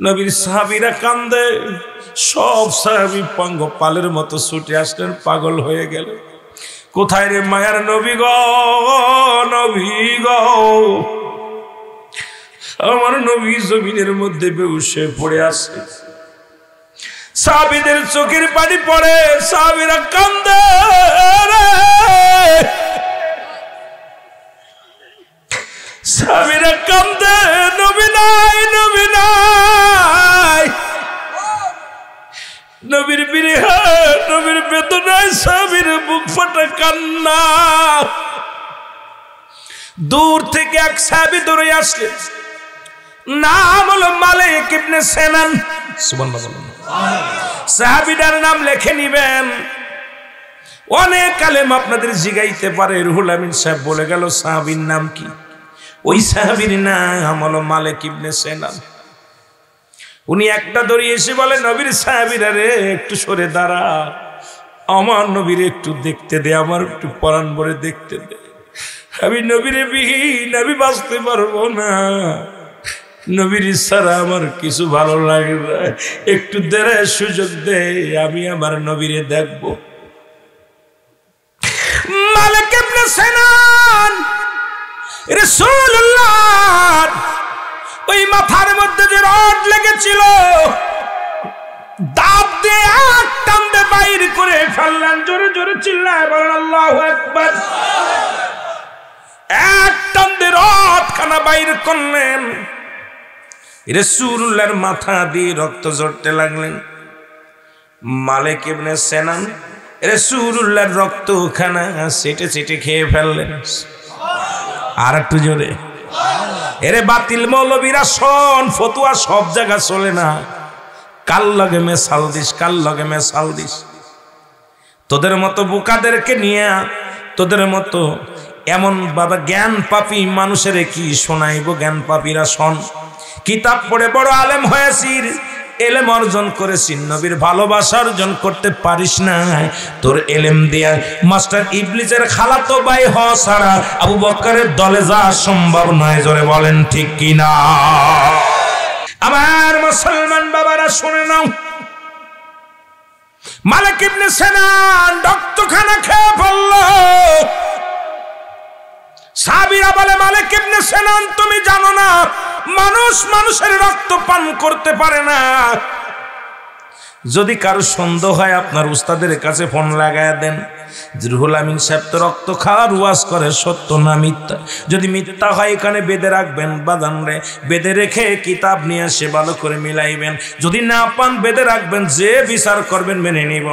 নবীর সাহাবীরা কান্দে, সব সাহাবী পঙ্গপালের মতো ছুটে আসলেন, পাগল হয়ে গেল। কোথায় রে মায়ার নবী গো, নবী গো, আমার নবী জমিনের মধ্যে বেহুশ হয়ে পড়ে আছে। সাহাবীদের চোখের পানি পড়ে, সাহাবীরা কান্দে রে, সাহাবীরা কান্দে, নবী নাই, নবী নাই। নবীর বিরহে, নবীর বেদনায় সাহাবীর বুক ফাটা কান্না। দূর থেকে এক সাহাবী দৌড়ে আসলেন, নাম হলো মালিক ইবনে সিনান। সুবহানাল্লাহ। সাহাবীটার নাম লিখে নিবেন। অনেক আলেম আপনাদের জিগাইতে পারে, রুহুল আমিন সাহেব বলে গেল সাহাবীর নাম কি? ওই সাহাবীর নাম হলো মালিক ইবনে সিনান। উনি একটা দড়ি এসে বলে, নবীর সাহাবীরা রে একটু সরে দাঁড়া, আমার নবীর একটু দেখতে দে, আমার একটু পরাণ ভরে দেখতে দে। আমি নবীরে বিহীন আমি বাঁচতে পারবো না, নবীর ছাড়া আমার কিছু ভালো লাগে না, একটু দেড়ে সুযোগ দে, আমি আমার নবীরে দেখব। মালিক ইবনে সিনান রাসূলুল্লাহ ওই মাথার মধ্যে যে রড লেগেছিল, দাঁত দিয়ে এক টান দিয়ে বাইর করে ফেললেন। জোরে জোরে চিল্লায় বলেন আল্লাহু আকবার। এক টান দিয়ে রডখানা বাইর করলেন, রাসূলুল্লাহর মাথা দিয়ে রক্ত ঝরতে লাগলেন। মালিক ইবনে সিনান রাসূলুল্লাহর রক্তখানা চেটে চেটে খেয়ে ফেললেন। আর একটু জোরে। এরে বাতিল মৌলবীরা শোন, ফতুয়া সব জায়গা চলে না, কাল লগে মেশাল দিস, কাল লগে মেশাল দিস। তোদের মতো বোকাদেরকে নিয়ে, তোদের মতো এমন বাবা জ্ঞান পাপী মানুষের কি শোনাইব? জ্ঞান পাপীরা শোন, কিতাব পড়ে বড় আলেম হয়েছিস, এলেম অর্জন করেছিস, নবীর ভালোবাসা অর্জন করতে পারিস না। তোর এলেম দিয়া মাস্টার ইবলিসের খালাতো ভাই হওয়া ছাড়া আবু বকরের দলে যাওয়া সম্ভব নয়। জোরে বলেন ঠিক কিনা? আমার মুসলমান বাবারা শুনে নাও, মালিক ইবনে সিনান রক্তখানা খেয়ে ফেলল। সাহাবীরা বলে, মালিক ইবনে সিনান তুমি জানো না মানুষ মানুষের রক্ত পান করতে পারে না। যদি কারো সন্দেহ হয় আপনার উস্তাদের কাছে ফোন লাগায় দেন। রুহুল আমিন সাহেব তো রক্ত খাওয়ার ওয়াজ করে, সত্য না মিথ্যা? যদি মিথ্যা হয় এখানে বেঁধে রাখবেন, বাদান রে বেঁধে রেখে কিতাব নিয়ে এসে ভালো করে মিলাইবেন। যদি না পান বেঁধে রাখবেন, যে বিচার করবেন মেনে নিব।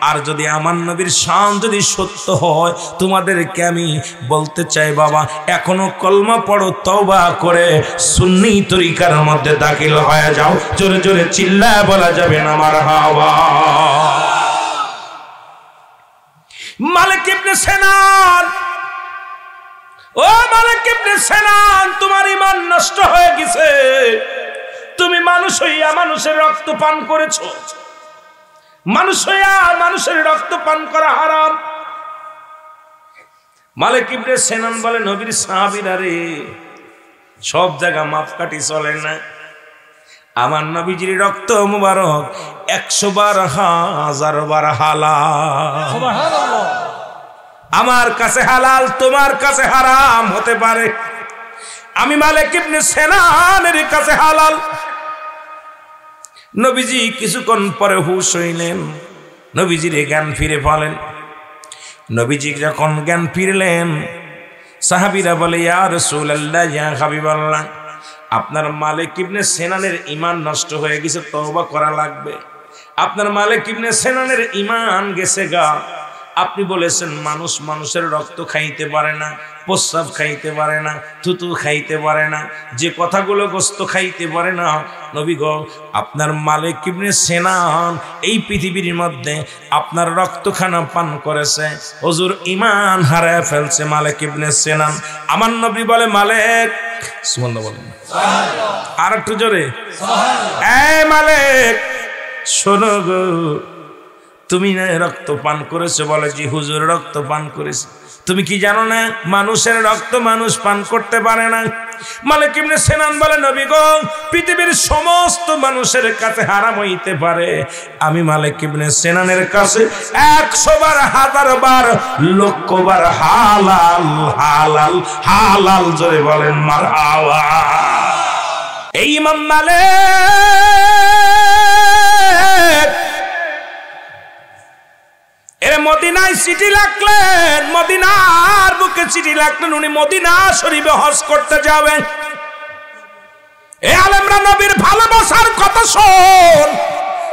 আর যদি আমার নবীর শান যদি সত্য হয়, তোমাদেরকে আমি বলতে চাই বাবা, এখনো কলমা পড়ো, তওবা করে সুন্নি তরিকার মধ্যে দাখিল হয়ে যাও। জোরে জোরে চিল্লায় বলা যাবে না মারহাবা। মালিক ইবনে সিনান, ও মালিক ইবনে সিনান, তোমার ঈমান নষ্ট হয়ে গেছে। তুমি মানুষ হইয়া মানুষের রক্ত পান করেছো। মানুষ হইয়া মানুষের রক্ত পান করা হারাম। মালিক ইবনে সিনান বলে, নবীর সাহাবীরা রে, সব জায়গা মাপকাঠি চলে না। আমার নবীজির রক্ত মুবারক 100 বার 1000 বার হালাল। আমার কাছে হালাল, তোমার কাছে হারাম হতে পারে। আমি মালিক ইবনে সিনানের কাছে হালাল। নবীজি কিছুক্ষণ পরে হুঁশ হইলেন, নবীজির জ্ঞান ফিরে পেলেন। নবীজি যখন জ্ঞান ফিরলেন, সাহাবীরা বলে, ইয়া রাসূলুল্লাহ, ইয়া হাবিবাল্লাহ, আপনার মালিক ইবনে সিনানের ঈমান নষ্ট হয়ে গেছে, তওবা করা লাগবে। আপনার মালিক ইবনে সিনানের ঈমান গেছে গা। আপনি বলেছেন মানুষ মানুষের রক্ত খাইতে পারে না, প্রস্রাব খাইতে পারে না, থুতু খাইতে পারে না, যে কথাগুলো গোস্ত খাইতে পারে না। নবী গো, আপনার মালিক ইবনে সিনান এই পৃথিবীর মধ্যে আপনার রক্তখানা পান করেছে, হুজুর ঈমান হারায় ফেলছে মালিক ইবনে সিনান। আমার নবী বলে, মালিক, সুবহানাল্লাহ বলেন, সুবহানাল্লাহ, আর একটু জোরে, সুবহানাল্লাহ। এই মালিক শোনো গো, তুমি না রক্ত পান করেছো? বলে, জি হুজুর, রক্ত পান করেছে। তুমি কি জানো না মানুষের রক্ত মানুষ পান করতে পারে না? মালিক ইবনে সিনান বলে, নবী গো, পৃথিবীর সমস্ত মানুষের কাছে হারাম হইতে পারে, আমি মালিক ইবনে সিনানের কাছে 100 বার, 1000 বার, লক্ষ বার হালাল হালাল হালাল। জোরে বলেন মারহাবা। এই ইমাম মালিক এর মদিনায় চিঠি লিখলেন, মদিনার বুকে চিঠি লিখলেন, উনি মদিনা শরীফে হজ করতে যাবেন। এ আলেমরা নবীর ভালোবাসার কথা শোন,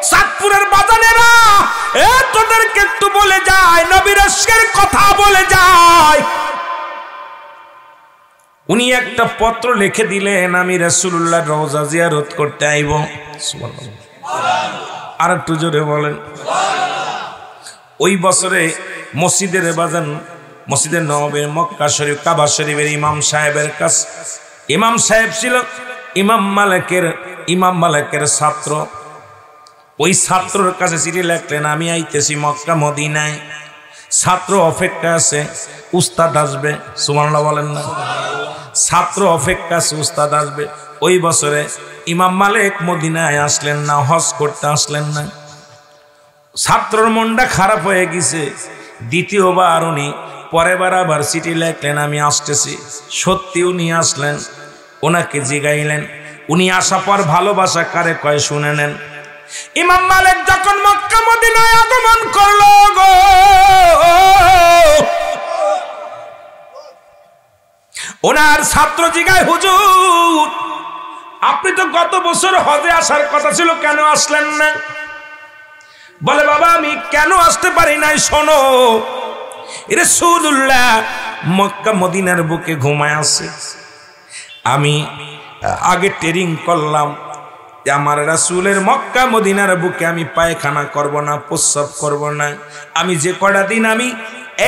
সাতপুরের বাজানেরা, এ তোদেরকে একটু বলে যায়, নবীর ইশকের কথা বলে যায়। উনি একটা পত্র লিখে দিলেন, আমি রাসূলুল্লাহর রওজা জিয়ারত করতে আইব। সুবহানাল্লাহ। আর একটু জোরে বলেন। ওই বছরে মসজিদের বাজান, মসজিদের নববীর মক্কা শরীফ কাবা শরীফের ইমাম সাহেবের কাছে, ইমাম সাহেব ছিল ইমাম মালিকের ছাত্র। ওই ছাত্রের কাছে চিঠি লিখলেন, আমি আইতেছি মক্কা মদিনায়, ছাত্র অপেক্ষা আছে, উস্তাদ আসবে। সুবহানাল্লাহ বলেন না? ছাত্র অপেক্ষা আছে, উস্তাদ আসবে। ওই বছরে ইমাম মালিক মদিনায় আসলেন না, হজ করতে আসলেন না। ছাত্রর মনটা খারাপ হয়ে গেছে। দ্বিতীয়বার উনি পরের বার আবার চিঠি লিখলেন, আমি আসতেছি। সত্যি উনি আসলেন, ওনাকে জিগাইলেন। উনি আসা পর ভালোবাসা কারে কয় শুনে নেন। ইমাম মালিক যখন মক্কা মদিনায় আগমন করলো গো, ওনার ছাত্র জিগায়, হুজুর আপনি তো গত বছর হজে আসার কথা ছিল, কেন আসলেন না? বলে, বাবা আমি কেন আসতে পারি নাই, শোনো, রাসূলুল্লাহ মক্কা মদিনার বুকে ঘুমায় আছে। আমি আগে ট্রেনিং করলাম যে আমার রাসূলের মক্কা মদিনার বুকে আমি পায়খানা করব না, প্রস্রাব করব না। আমি যে কয়টা দিন, আমি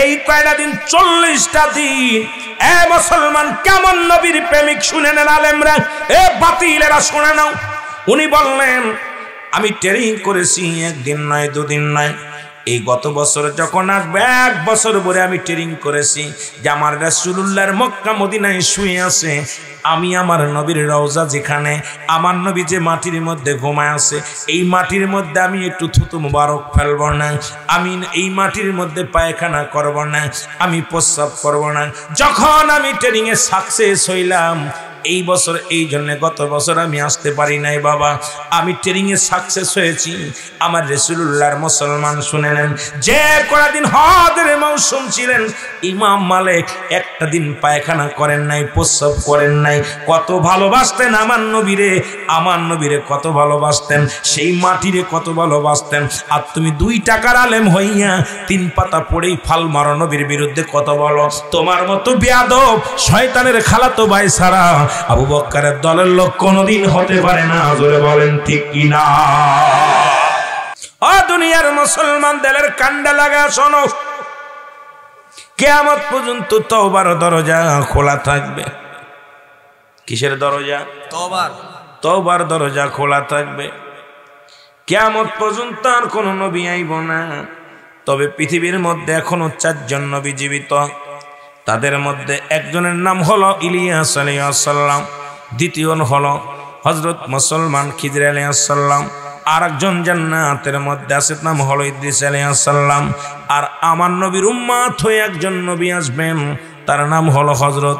এই কয়টা দিন 40টা দিন, এ মুসলমান কেমন নবীর প্রেমিক শুনে নেন আলেমরা, এ বাতিলেরা শুনে নাও। উনি বললেন, আমি ট্রেনিং করেছি 1 দিন নয় 2 দিন নয়, এই গত বছর যখন আসবে 1 বছর পরে আমি ট্রেনিং করেছি যে আমার রাসূলুল্লাহর মক্কা মদিনায় শুয়ে আছে, আমি আমার নবীর রওজা যেখানে, আমার নবী যে মাটির মধ্যে ঘুমায় আছে, এই মাটির মধ্যে আমি একটু থুতু মুবারক ফেলব না, আমি এই মাটির মধ্যে পায়খানা করব না, আমি প্রস্রাব করব না। যখন আমি ট্রেনিংয়ে সাকসেস হইলাম, এই বছর এই জন্য গত বছর আমি আসতে পারি নাই বাবা, আমি ট্রেনিংয়ে সাকসেস হয়েছি। আমার রাসূলুল্লাহর মুসলমান শুনে নেন, যে কয়েকদিন হজের মৌসুম ছিলেন, ইমাম মালিক একটা দিন পায়খানা করেন নাই, প্রস্রাব করেন নাই। কত ভালোবাসতেন আমার নবীরে, আমার নবীরে কত ভালোবাসতেন, সেই মাটিরে কত ভালোবাসতেন। আর তুমি 2 টাকার আলেম হইয়া 3 পাতা পড়েই ফাল মারো নবীর বিরুদ্ধে কত বলো। তোমার মতো বেয়াদব শয়তানের খালাতো ভাই ছাড়া আবু বকরের দলের লোক কোনদিন হতে পারে না। জোরে বলেন ঠিক কিনা? ও দুনিয়ার মুসলমান, দিলের কান্ডা লাগা শোনো, কিয়ামত পর্যন্ত তওবার দরজা খোলা থাকবে। কিসের দরজা? তওবার দরজা খোলা থাকবে। কিয়ামত পর্যন্ত আর কোন নবী আইব না। তবে পৃথিবীর মধ্যে এখনো 4 জন নবী জীবিত। তাদের মধ্যে একজনের নাম হলো ইলিয়াস আলাইহিস সালাম, দ্বিতীয় হলো হযরত মুসলমান খিজির আলাইহিস সালাম, আর একজন জান্নাতের মধ্যে আছে, নাম হলো ইদ্রিস আলাইহিস সালাম। আর আমার নবীর উম্মত হয়ে একজন নবী আসবেন, তার নাম হলো হযরত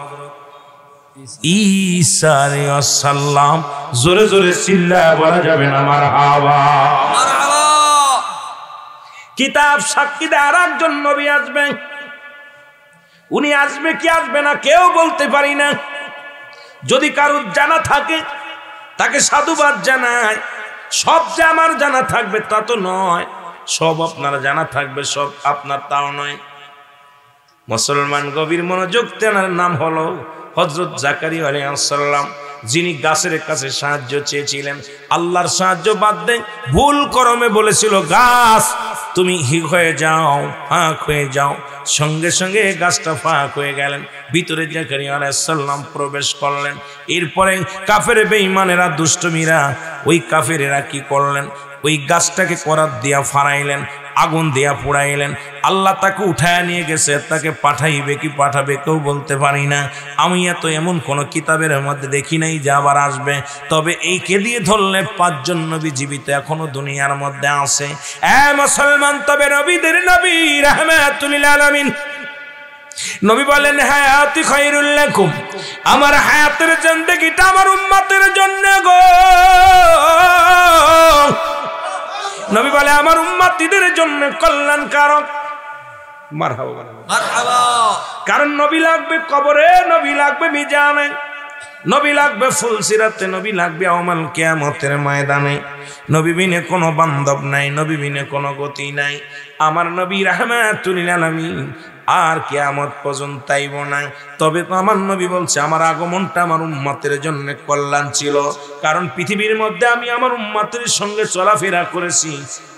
ঈসা আলাইহিস সালাম। জোরে জোরে চিল্লায় বলা যাবে না মারহাবা? মারহাবা। কিতাব সাক্ষী দেয় আর একজন নবী আসবেন। উনি আসবে কি আসবে না কেউ বলতে পারি না। যদি কারোর জানা থাকে তাকে সাধুবাদ জানায়। সব যে আমার জানা থাকবে তা তো নয়, সব আপনার জানা থাকবে, সব আপনার তাও নয়। মুসলমান গভীর মনোযোগ তেনার নাম হলো হযরত জাকারিয়া আলাইহিস সালাম, যিনি গাছের কাছে সাহায্য চেয়েছিলেন। আল্লাহর সাহায্য বাদ দেন, ভুল করমে বলেছিল গাছ তুমি হয়ে যাও, ফাঁক হয়ে যাও। সঙ্গে সঙ্গে গাছটা ফাঁক হয়ে গেলেন, ভিতরে জাকারিয়া আলাইহিস সালাম প্রবেশ করলেন। এরপরে কাফের বেঈমানেরা, দুষ্টমিরা, ওই কাফেরেরা কি করলেন? ওই গাছটাকে করাত দিয়া ফাড়াইলেন। আগুন দিয়া পোড়াইলেন। আল্লাহ তাকে উঠায় নিয়ে গেছে, তাকে পাঠাইবে কি পাঠাবে কেউ বলতে পারি না। আমি এত এমন কোন কিতাবের মধ্যে দেখি নাই যে আবার আসবে। তবে এই কে দিয়ে ধরলে 5 জন নবী জীবিত এখনো দুনিয়ার মধ্যে আছে। মুসলমান, তবে নবীদের নবী রাহমাতুল লিল আলামিন নবী বলেন হায়াতি খায়রুল লাকুম, আমার হায়াতের জিন্দেগিটা আমার উম্মতের জন্য গো। নবী বলে আমার উম্মতিদের জন্য কল্যাণকারক। মারহাবা মারহাবা। কারণ নবী লাগবে কবরে, নবী লাগবে মিজানে, নবী লাগবে ফুলসিরাতে, নবী লাগবে ইয়াউমুল কিয়ামতের ময়দানে। নবী বিনে কোনো বান্ধব নাই, নবী বিনে কোনো গতি নাই। আমার নবী রাহমাতুল লিল আলামিন আর কিয়ামত পর্যন্ত আইব না। তবে তো আমার নবী বলছে আমার আগমনটা আমার উম্মতের জন্য কল্যাণ ছিল। কারণ পৃথিবীর মধ্যে আমি আমার উম্মতের সঙ্গে চলাফেরা করেছি,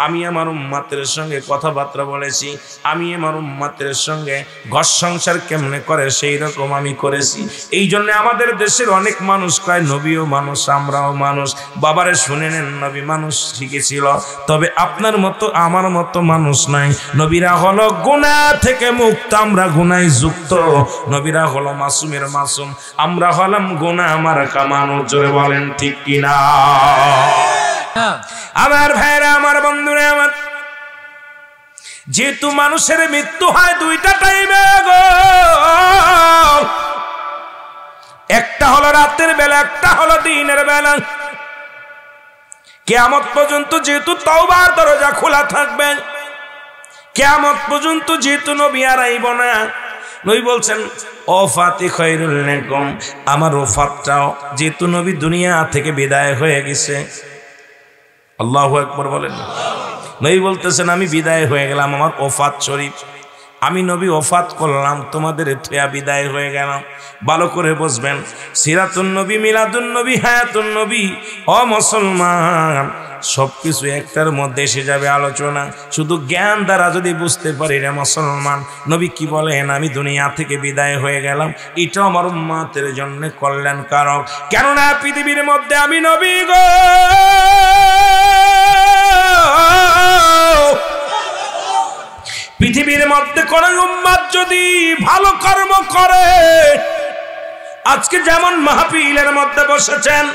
আমি আমার উম্মতের সঙ্গে কথাবার্তা বলেছি, আমি আমার উম্মতের সঙ্গে ঘর সংসার কেমনে করে সেই রকম আমি করেছি। এই জন্য আমাদের দেশের অনেক মানুষ কয় নবীও মানুষ, আমরাও মানুষ। বাবারে শুনে নেন, নবী মানুষ ঠিকই ছিল, তবে আপনার মতো আমার মতো মানুষ নাই। নবীরা হলো গুনাহ থেকে মুক্ত, আমরা গুনায় যুক্ত। নবীরা হলো মাসুমের মাসুম, আমরা হলাম গুনাহ মার্কা মানুষ। জোরে বলেন ঠিক কিনা? আমার ভাইরা, আমার বন্ধুরা, আমার যেহেতু মানুষের মৃত্যু হয় 2টা টাইমে গো, একটা হলো রাতের বেলা, একটা হলো দিনের বেলা। কিয়ামত পর্যন্ত যেহেতু তওবার দরজা খোলা থাকবে, কিয়ামত পর্যন্ত যেহেতু নবী আর আইব না, নবী বলছেন ওফাতি খায়রুল লাকুম, আমার ওফাতটাও যেহেতু নবী দুনিয়া থেকে বিদায় হয়ে গেছে। আল্লাহু আকবার বলেন। নবী বলতেছেন আমি বিদায় হয়ে গেলাম, আমার ওফাত শরীফ, আমি নবী ওফাত করলাম, তোমাদের থুয়া বিদায় হয়ে গেলাম। ভালো করে বুঝবেন, সিরাতুন নবী, মিলাদুন নবী, হায়াতুন নবী। ও মুসলমান, সবকিছু একটার মধ্যে এসে যাবে আলোচনা। শুধু জ্ঞান দ্বারা যদি বুঝতে পারি রে মুসলমান, নবী কি বলেন আমি দুনিয়া থেকে বিদায় হয়ে গেলাম, এটা আমার উম্মতের জন্য কল্যাণকারক। কেননা পৃথিবীর মধ্যে আমি নবী গো, পৃথিবীর মধ্যে কোন উম্মত যদি ভালো কর্ম করে, আজকে যেমন মাহফিলের মধ্যে বসেছেন,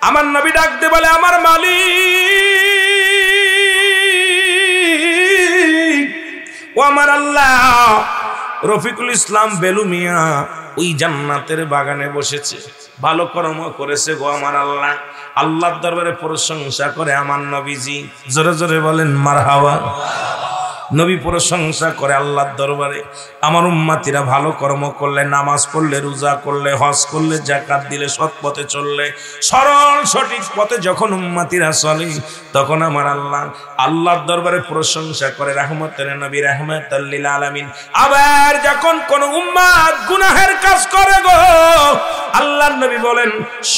আমার নবী ডাকতে বলে আমার মালিক ও আমার আল্লাহ। রফিকুল ইসলাম বেলু মিয়া ওই জান্নাতের বাগানে বসেছে, ভালো কর্ম করেছে গো আমার আল্লাহ। আল্লাহর দরবারে প্রশংসা করে আমার নবীজি। জোরে জোরে বলেন মারহাবা। নবী প্রশংসা করে আল্লাহর দরবারে। আমার উম্মতিরা ভালো কর্ম করলে, নামাজ পড়লে, রোজা করলে, হজ করলে, যাকাত দিলে, সৎ পথে চললে, সরল সঠিক পথে যখন উম্মতিরা চলে, তখন আমার আল্লাহ আল্লাহর দরবারে প্রশংসা করে রাহমাতের নবী রাহমাতুল লিল আলামিন। আবার যখন কোন উম্মত গুনাহের কাজ করে গো, আল্লাহর নবী বলেন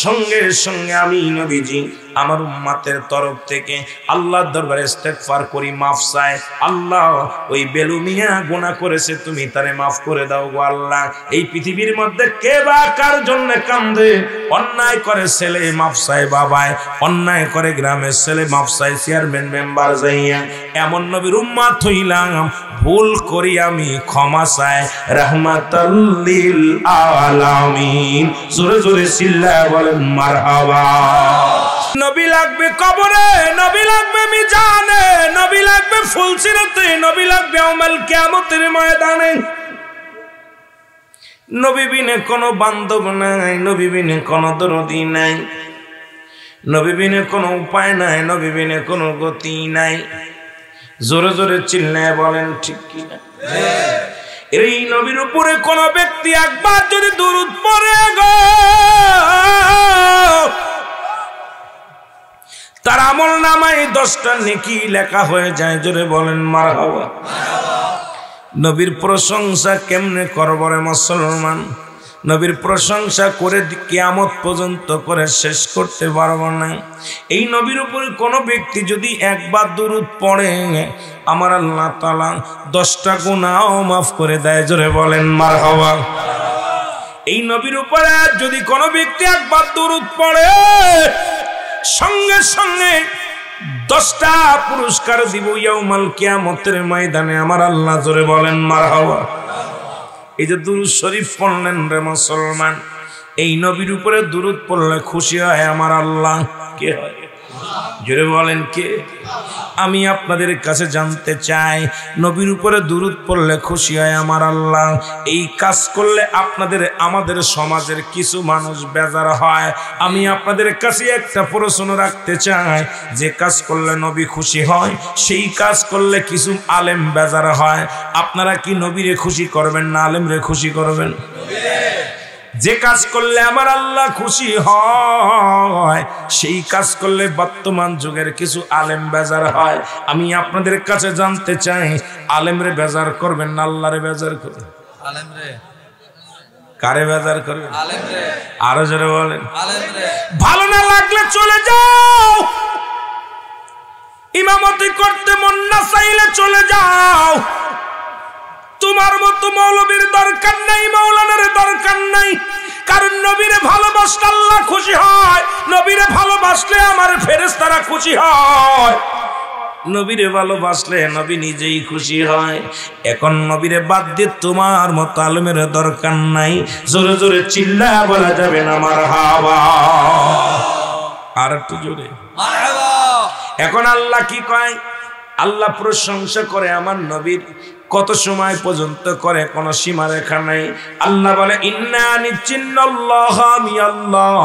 সঙ্গে সঙ্গে আমি নবীজি আমার উম্মতের তরফ থেকে আল্লাহর দরবারে ইস্তেগফার করি, মাফ চাই। আল্লাহ ওই বেলু মিয়া গুনাহ করেছে, তুমি তারে মাফ করে দাও গো আল্লাহ। এই পৃথিবীর মধ্যে কে বা কার জন্য কান্দে? অন্যায় করে ছেলে মাফ চাই বাবায়, অন্যায় করে গ্রামের ছেলে মাফ চাই চেয়ারম্যান মেম্বার যাইয়া। এমন নবীর উম্মত হইলাম, ভুল করি আমি ক্ষমা চাই রাহমাতুল লিল আলামিন। জোরে জোরে চিল্লায়া বলেন মারহাবা। নবী লাগবে কবরে, নবী লাগবে মিজানে, নবী লাগবে ফুলসিরাতে, নবী লাগবে ইয়াউমুল কিয়ামতের ময়দানে। নবী বিনে কোনো বান্ধব নাই, নবী বিনে কোনো দরদি নাই, নবী বিনে কোনো উপায় নাই, নবী বিনে কোনো গতি নাই। জোরে জোরে চিল্লায়া বলেন ঠিক কিনা? এই নবীর উপরে কোন ব্যক্তি একবার যদি দুরূদ পড়ে গো, তার আমল নামায় 10টা নেকি লেখা হয়ে যায়। জোরে বলেন মারহাবা। নবীর প্রশংসা কেমনে করব রে মুসলমান? নবীর প্রশংসা করে কিয়ামত পর্যন্ত করে শেষ করতে পারবো না। এই নবীর উপরে কোনো ব্যক্তি যদি একবার দুরূদ পড়ে, আমার আল্লাহ তাআলা 10টা গুনাহ মাফ করে দেয়। জোরে বলেন মারহাবা। এই নবীর উপরে যদি কোনো ব্যক্তি একবার দুরূদ পড়ে, সঙ্গে সঙ্গে 10টা পুরস্কার দিব ইয়াউমাল কিয়ামতের ময়দানে আমার আল্লাহ। জোরে বলেন মারহাবা। এই যে দুরূদ শরীফ পড়লেন রে মুসলমান, এই নবীর উপরে দুরূদ পড়লে খুশি হয় আমার আল্লাহ। কে হয়? জোরে বলেন কে? আমি আপনাদের কাছে জানতে চাই, নবীর উপরে দুরূদ পড়লে খুশি হয় আমার আল্লাহ। এই কাজ করলে আপনাদের আমাদের সমাজের কিছু মানুষ বেজার হয়। আমি আপনাদের কাছে একটা প্রশ্ন রাখতে চাই, যে কাজ করলে নবী খুশি হয় সেই কাজ করলে কিছু আলেম বেজার হয়। আপনারা কি নবীরে খুশি করবেন না আলেমরে খুশি করবেন? যে কাজ করলে আমার আল্লাহ খুশি হয় সেই কাজ করলে বর্তমান যুগের কিছু আলেম বেজার হয়। আমি আপনাদের কাছে জানতে চাই, আলেমরে বেজার করবেন না আল্লাহরে বেজার করবেন? আলেমরে। কারে বেজার করবেন? আলেমরে। আরো জোরে বলেন। আলেমরে। ভালো না লাগলে চলে যাও, ইমামতি করতে মন না চাইলে চলে যাও। তোমার মতো মৌলবীর দরকার নাই, মাওলানার দরকার নাই। কারণ নবীরে ভালোবাসলে আল্লাহ খুশি হয়, নবীরে ভালোবাসলে আমার ফেরেশতারা খুশি হয়, নবীরে ভালোবাসলে নবী নিজেই খুশি হয়। এখন নবীরে বাদ দিয়ে তোমার মতো আলেমের দরকার নাই। জোরে জোরে চিল্লায়া বলা যাবে না মারহাবা? আর একটু জোরে মারহাবা। এখন আল্লাহ কি কয়? আল্লাহ প্রশংসা করে আমার নবীর, কত সময় পর্যন্ত করে, কোন সীমা রেখা নাই। আল্লাহ বলে ইন্না নিচিন্নাল্লাহ, আমি আল্লাহ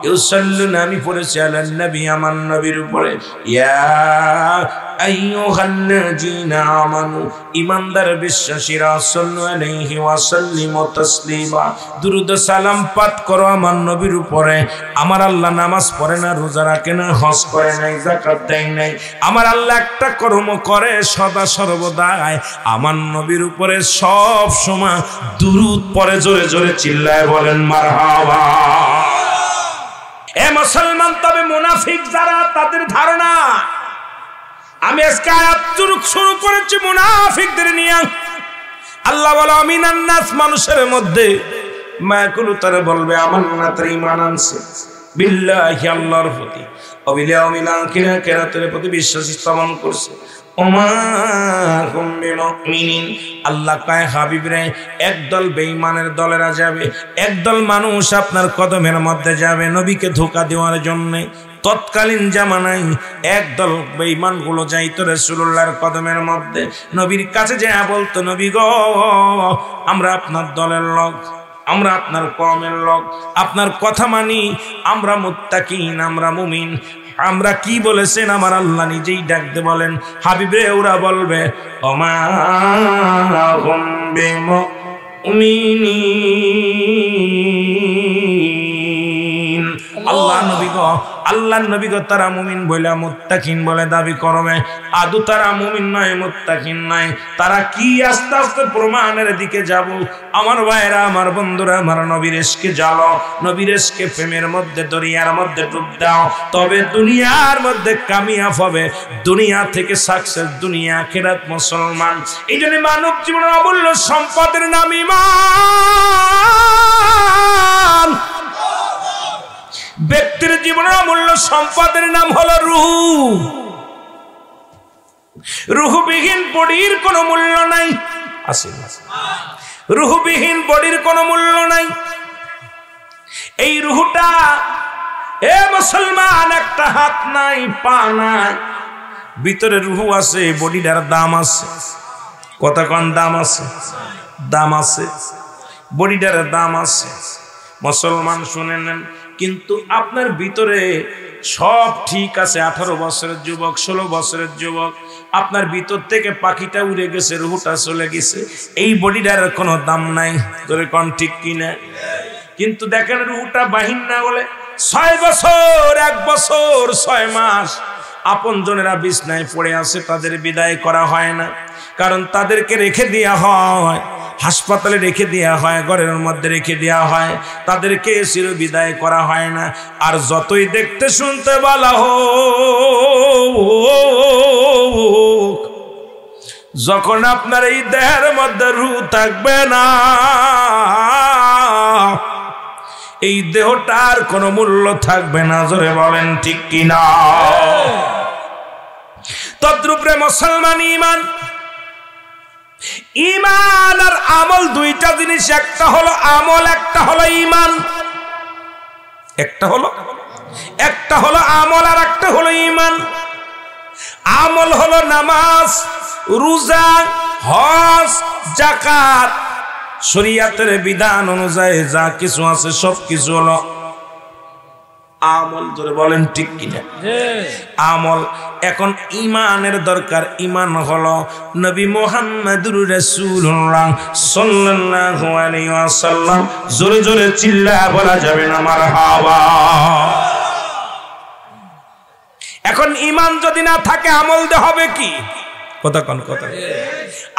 ইউসাল্লুনা, আমি পড়েছি আলান নবী, আমার নবীর উপরে। ইয়া আইয়ুহাল্লাযীনা আমানু, ঈমানদার বিশ্বাসীরা, সাল্লু আলাইহি ওয়া সাল্লিমু তাসলিমা, দুরূদ সালাম পাঠ করো আমার নবীর উপরে। আমার আল্লাহ নামাজ পড়ে না, রোজা রাখে না, হজ করে নাই, যাকাত দেয় নাই। আমার আল্লাহ একটা কর্ম করে সদা সর্বদাই আমার নবীর উপরে সব সময় দুরূদ পড়ে। জোরে জোরে চিল্লায় বলেন মারহাবা। এ মুসলমান, তবে মুনাফিক যারা, তাদের ধারণা, আমি আজকে আয়াত শুরু করেছি মুনাফিকদের নিয়ে। আল্লাহ বলে আমিনান নাস, মানুষের মধ্যে মায়াকুলু, তারা বলবে আমান্না, তারা ঈমান আনছে বিল্লাহি, আল্লাহর প্রতি, ওয়াবিল ইয়াউমিল আখির, আখিরাতের প্রতি বিশ্বাস স্থাপন করছে। ওমা হুম বিমুমিনিন, আল্লাহ কয় হাবিব রে, একদল বেঈমানের দলেরা যাবে, একদল মানুষ আপনার কদমের মধ্যে যাবে নবীকে ধোঁকা দেওয়ার জন্য। তৎকালীন জামানায় একদল বেঈমান গুলো যাইতো রাসূলুল্লাহর কদমের মধ্যে, নবীর কাছে যায় বলতো, নবী গো, আমরা আপনার দলের লোক, আমরা আপনার কওমের লোক, আপনার কথা মানি, আমরা মুত্তাকিন, আমরা মুমিন। আমরা কি বলেছেন আমার আল্লাহ নিজেই ডাকতে বলেন, হাবিবে ওরা বলবে ওমা হুম বিমুমিনিন, আল্লাহ নবী গো, আল্লাহ নবী গো, তারা মুমিন বলে মুত্তাকিন বলে দাবি করবে, আদু তারা মুমিন নয়, মুত্তাকিন নয়। তারা কি? আস্তে আস্তে প্রমাণের দিকে যাব। আমার ভাইরা, আমার বন্ধুরা, আমার নবীর ইশকে জ্বালো, নবীর ইশকে প্রেমের মধ্যে দরিয়ার মধ্যে ডুব দাও, তবে দুনিয়ার মধ্যে কামিয়াব হবে, দুনিয়া থেকে সাকসেস, দুনিয়া আখিরাত। মুসলমান, এই জন্য মানব জীবনের অমূল্য সম্পদের নাম ঈমান। ব্যক্তির জীবনের অমূল্য সম্পদের নাম হলো রূহ। রূহবিহীন বডির কোনো মূল্য নাই। আছে রূহবিহীন বডির কোনো মূল্য নাই। এই রূহটা, এ মুসলমান, একটা হাত নাই, পা নাই, ভিতরে রূহ আছে, বডিটার দাম আছে। কতক্ষণ দাম আছে? দাম আছে, বডিটার দাম আছে। মুসলমান শুনে নেন, কিন্তু আপনার ভিতরে সব ঠিক আছে, 18 বছরের যুবক, 16 বছরের যুবক, আপনার ভিতর থেকে পাখিটা উড়ে গেছে, রুহটা চলে গেছে, এই বডিটার কোনো দাম নাই। তোরে কোন ঠিক কিনা? কিন্তু দেখেন, রুহটা বাহির না বলে 6 বছর, 1 বছর 6 মাস আপন জনেরা বিছনায় পড়ে আছে, তাদের বিদায় করা হয় না। কারণ তাদেরকে রেখে দেওয়া হয়, হাসপাতালে রেখে দেওয়া হয়, ঘরের মধ্যে রেখে দেওয়া হয়, তাদেরকে চির বিদায় করা হয় না। আর যতই দেখতে শুনতে বলা হোক, যখন আপনার এই দেহের মধ্যে রূহ থাকবে না, এই দেহটার কোনো মূল্য থাকবে না। জোরে বলেন ঠিক কিনা? তদ্রূপে মুসলমান ঈমান, ঈমান আর আমল দুইটা জিনিস, একটা হলো আমল, একটা হলো ঈমান। একটা হলো আমল আর একটা হলো ঈমান। আমল হলো নামাজ, রোজা, হজ, যাকাত, শরীয়তের বিধান অনুযায়ী যা কিছু আছে সব কিছু হলো আমল। ধরে বলেন ঠিক কিনা? আমল। এখন ঈমানের দরকার। ঈমান হলো নবী মুহাম্মদুর রাসূলুল্লাহ সাল্লাল্লাহু আলাইহি ওয়াসাল্লাম। জোরে জোরে চিল্লায়া বলা যাবে না মারহাবা। এখন ঈমান যদি না থাকে আমল দে হবে কি? কথা কোন কথা।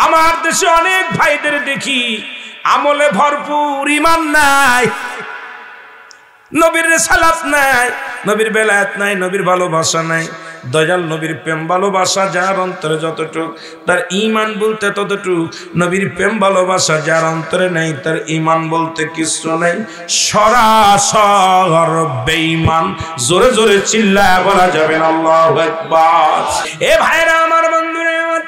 আমার দেশে অনেক ভাইদের দেখি আমলে ভরপুর, ঈমান নাই, নবীর রিসালাত নাই, নবীর বেলায়েত নাই, নবীর ভালোবাসা নাই। দয়াল নবীর প্রেম ভালোবাসা যার অন্তরে যতটুক, তার ঈমান বলতে ততটুক। নবীর প্রেম ভালোবাসা যার অন্তরে নাই, তার ঈমান বলতে কিছু নাই, সরাসর বেঈমান। জোরে জোরে চিল্লায়া বলা যাবে না আল্লাহু আকবার। এ ভাইরা আমার, বন্ধুরা আমার,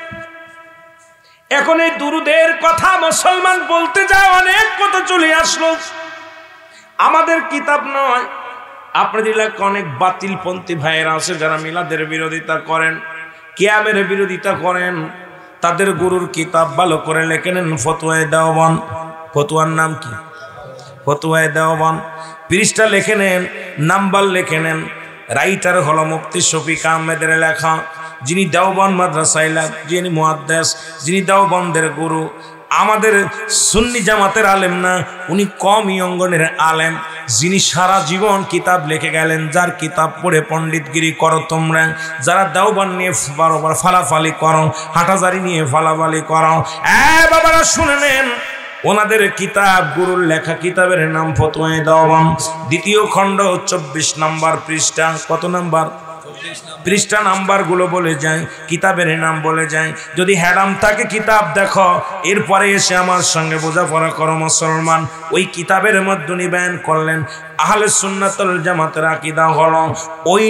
এখন এই দুরুদের কথা মুসলমান বলতে যায়, অনেক কথা চলে আসলো। আমাদের কিতাব নয়। আপনাদের এলাকায় অনেক বাতিলপন্থী ভাইয়েরা আছে যারা মিলাদের বিরোধিতা করেন, কিয়ামের বিরোধিতা করেন। তাদের গুরুর কিতাব ভালো করে লেখে নেন, ফতোয়ায়ে দেওবন্দ। ফতোয়ার নাম কি? ফতোয়ায়ে দেওবন্দ। পৃষ্ঠা লেখে নেন, নাম্বার লেখে নেন। রাইটার হলো মুফতি শফিক আহমেদের লেখা, যিনি দেওবন্দ মাদ্রাসায়, যিনি মুহাদ্দিস, যিনি দেওবন্দের গুরু। আমাদের সুন্নি জামাতের আলেম না, উনি কওমি অঙ্গনের আলেম, যিনি সারা জীবন কিতাব লিখে গেলেন। যার কিতাব পড়ে পণ্ডিতগিরি করো তোমরা, যারা দেওবন্দ নিয়ে বারবার ফালাফালি করো, হাঁটাজারি নিয়ে ফালাফালি করো, বাবারা শুনে নেন, ওনাদের কিতাব, গুরুর লেখা কিতাবের নাম ফতোয়ায়ে দেওবন্দ। দ্বিতীয় খণ্ড 24 নম্বর পৃষ্ঠা। কত নাম্বার? পৃষ্ঠা নাম্বার গুলো বলে যায়, কিতাবের নাম বলে যায়। যদি হ্যারাম থাকে কিতাব দেখো, এরপরে এসে আমার সঙ্গে বোঝাপড়া করো মুসলমান। ওই কিতাবের মধ্যে উনি বয়ান করলেন আহলে সুন্নাত ওয়াল জামাতের আকীদা হলো ওই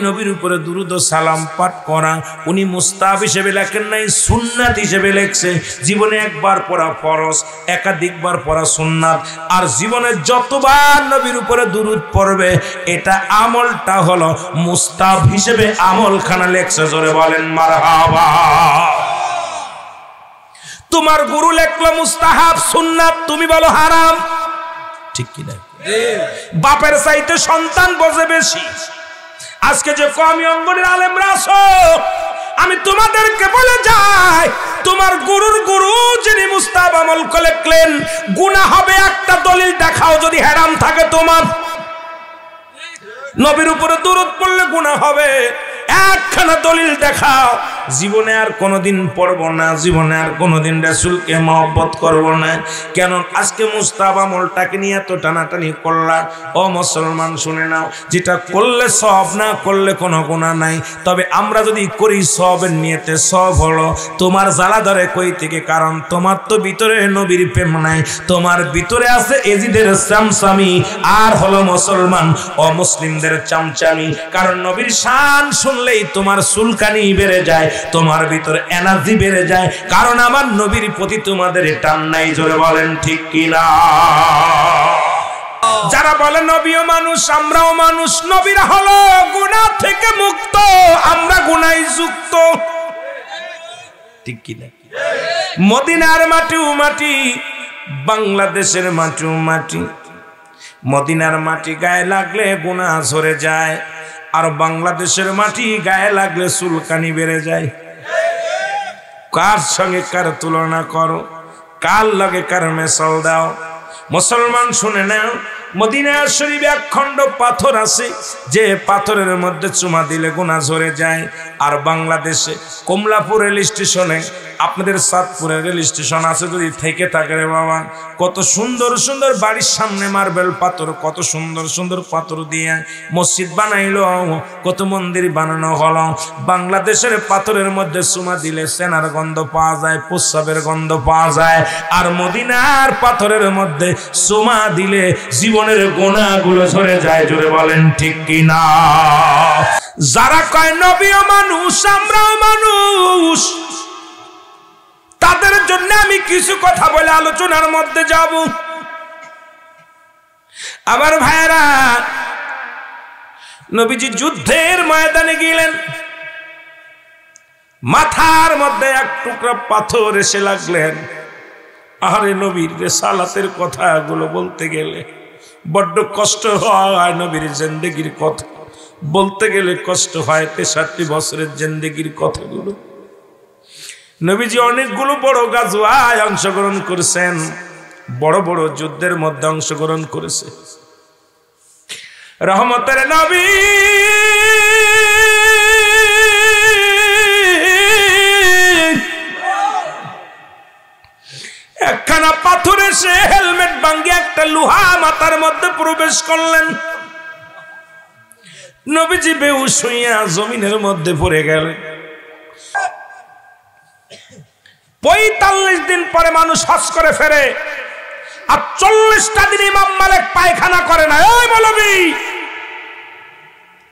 নবীর উপরে দুরূদ ও সালাম পাঠ করা। উনি মুস্তাহাব হিসেবে লেখেন নাই, সুন্নাত হিসেবে লেখছে। জীবনে একবার পড়া ফরজ, একাধিকবার পড়া সুন্নাত। আর জীবনে যতবার নবীর উপরে দুরূদ পড়বে, এটা আমলটা হলো মুস্তাহাব হিসেবে আমলখানা লেখছে। জোরে বলেন মারহাবা। তোমার গুরু লেখলো মুস্তাহাব সুন্নাত, তুমি বলো হারাম। ঠিক কি না? বাপের চাইতে সন্তান বোঝে বেশি। আজকে যে কওমি অঙ্গনের আলেমরা আছো, আমি তোমাদেরকে বলে যাই, তোমার গুরুর গুরু যিনি মুস্তাহাব আমল লিখলেন, গুনাহ হবে একটা দলিল দেখাও যদি হারাম থাকে। তোমার নবীর উপরে দুরূদ পড়লে গুনাহ হবে, একখানা দলিল দেখাও। জীবনে আর কোনোদিন পড়বো না, জীবনে আর কোনোদিন রাসূলকে মহব্বত করব না। কেন আজকে মুস্তাহাব আমলটাকে নিয়ে এত টানাটানি করলাম? ও মুসলমান শুনে নাও, যেটা করলে সওয়াব, না করলে কোনো গুনাহ নাই। তবে আমরা যদি করি সওয়াবের নিয়তে, সওয়াব হলো তোমার জ্বালা ধরে কই থেকে? কারণ তোমার তো ভিতরে নবীর প্রেম নাই, তোমার ভিতরে আছে এজিদের চামচামি, আর হলো মুসলমান অমুসলিমদের চামচামি। কারণ নবীর শান শুনলেই তোমার চুলকানি বেড়ে যায়, তোমার ভিতরে এনার্জি বেড়ে যায়, কারণ আমার নবীর প্রতি তোমাদের টান নাই। জোরে বলেন ঠিক কিনা? যারা বলে নবীও মানুষ, আমরাও মানুষ, নবীরা হলো গুনাহ থেকে মুক্ত, আমরা গুনাহে যুক্ত। ঠিক কিনা? মদিনার মাটিও মাটি, বাংলাদেশের মাটিও মাটি। মদিনার মাটি গায়ে লাগলে গুনাহ ঝরে যায়, আর বাংলাদেশের মাটি গায়ে লাগলে চুলকানি বেড়ে যায়। কার সঙ্গে কার তুলনা করো? কার লগে কার মেশাল দাও? মুসলমান শুনে নাও, মদিনা শরীফে এক খণ্ড পাথর আছে, যে পাথরের মধ্যে চুমা দিলে গুনাহ ঝরে যায়। আর বাংলাদেশে কমলাপুর রেল স্টেশনে, আপনাদের সাতপুরের রেল স্টেশন আছে যদি থেকে থাকে রে বাবা, কত সুন্দর সুন্দর বাড়ির সামনে মার্বেল পাথর, কত সুন্দর সুন্দর পাথর দিয়ে মসজিদ বানাইলো, কত মন্দির বানানো হলো। বাংলাদেশের পাথরের মধ্যে চুমা দিলে সেনার গন্ধ পাওয়া যায়, প্রস্রাবের গন্ধ পাওয়া যায়। আর মদিনার পাথরের মধ্যে চুমা দিলে জীবনের গুনাহগুলো ঝরে যায়। জোরে বলেন ঠিক কিনা? যারা কয় নবীও মানুষ আমরাও মানুষ, তাদের জন্য আমি কিছু কথা বলে আলোচনার মধ্যে যাব। আমার ভাইরা, নবীজি যুদ্ধের ময়দানে গেলেন, মাথার মধ্যে এক টুকরা পাথর এসে লাগলেন। আরে নবীর রিসালাতের কথাগুলো বলতে গেলে বড্ড কষ্ট হয়। নবীর জিন্দেগির কথা বলতে গেলে কষ্ট হয়। 63 বছরের জিন্দেগির কথাগুলো। নবীজি অনেকগুলো বড় গাজওয়ায় অংশগ্রহণ করেছেন, বড় বড় যুদ্ধের মধ্যে অংশগ্রহণ করেছে। রহমতের নবী একখানা পাথরে সে হেলমেট ভাঙ্গিয়ে একটা লোহা মাথার মধ্যে প্রবেশ করলেন। নবীজি বেহুশ হইয়া জমিনের মধ্যে পড়ে গেলেন। 45 দিন পরে মানুষ হজ করে ফেরে, আর 40টা দিন ইমাম মালিক পায়খানা করে না। এই মৌলবী,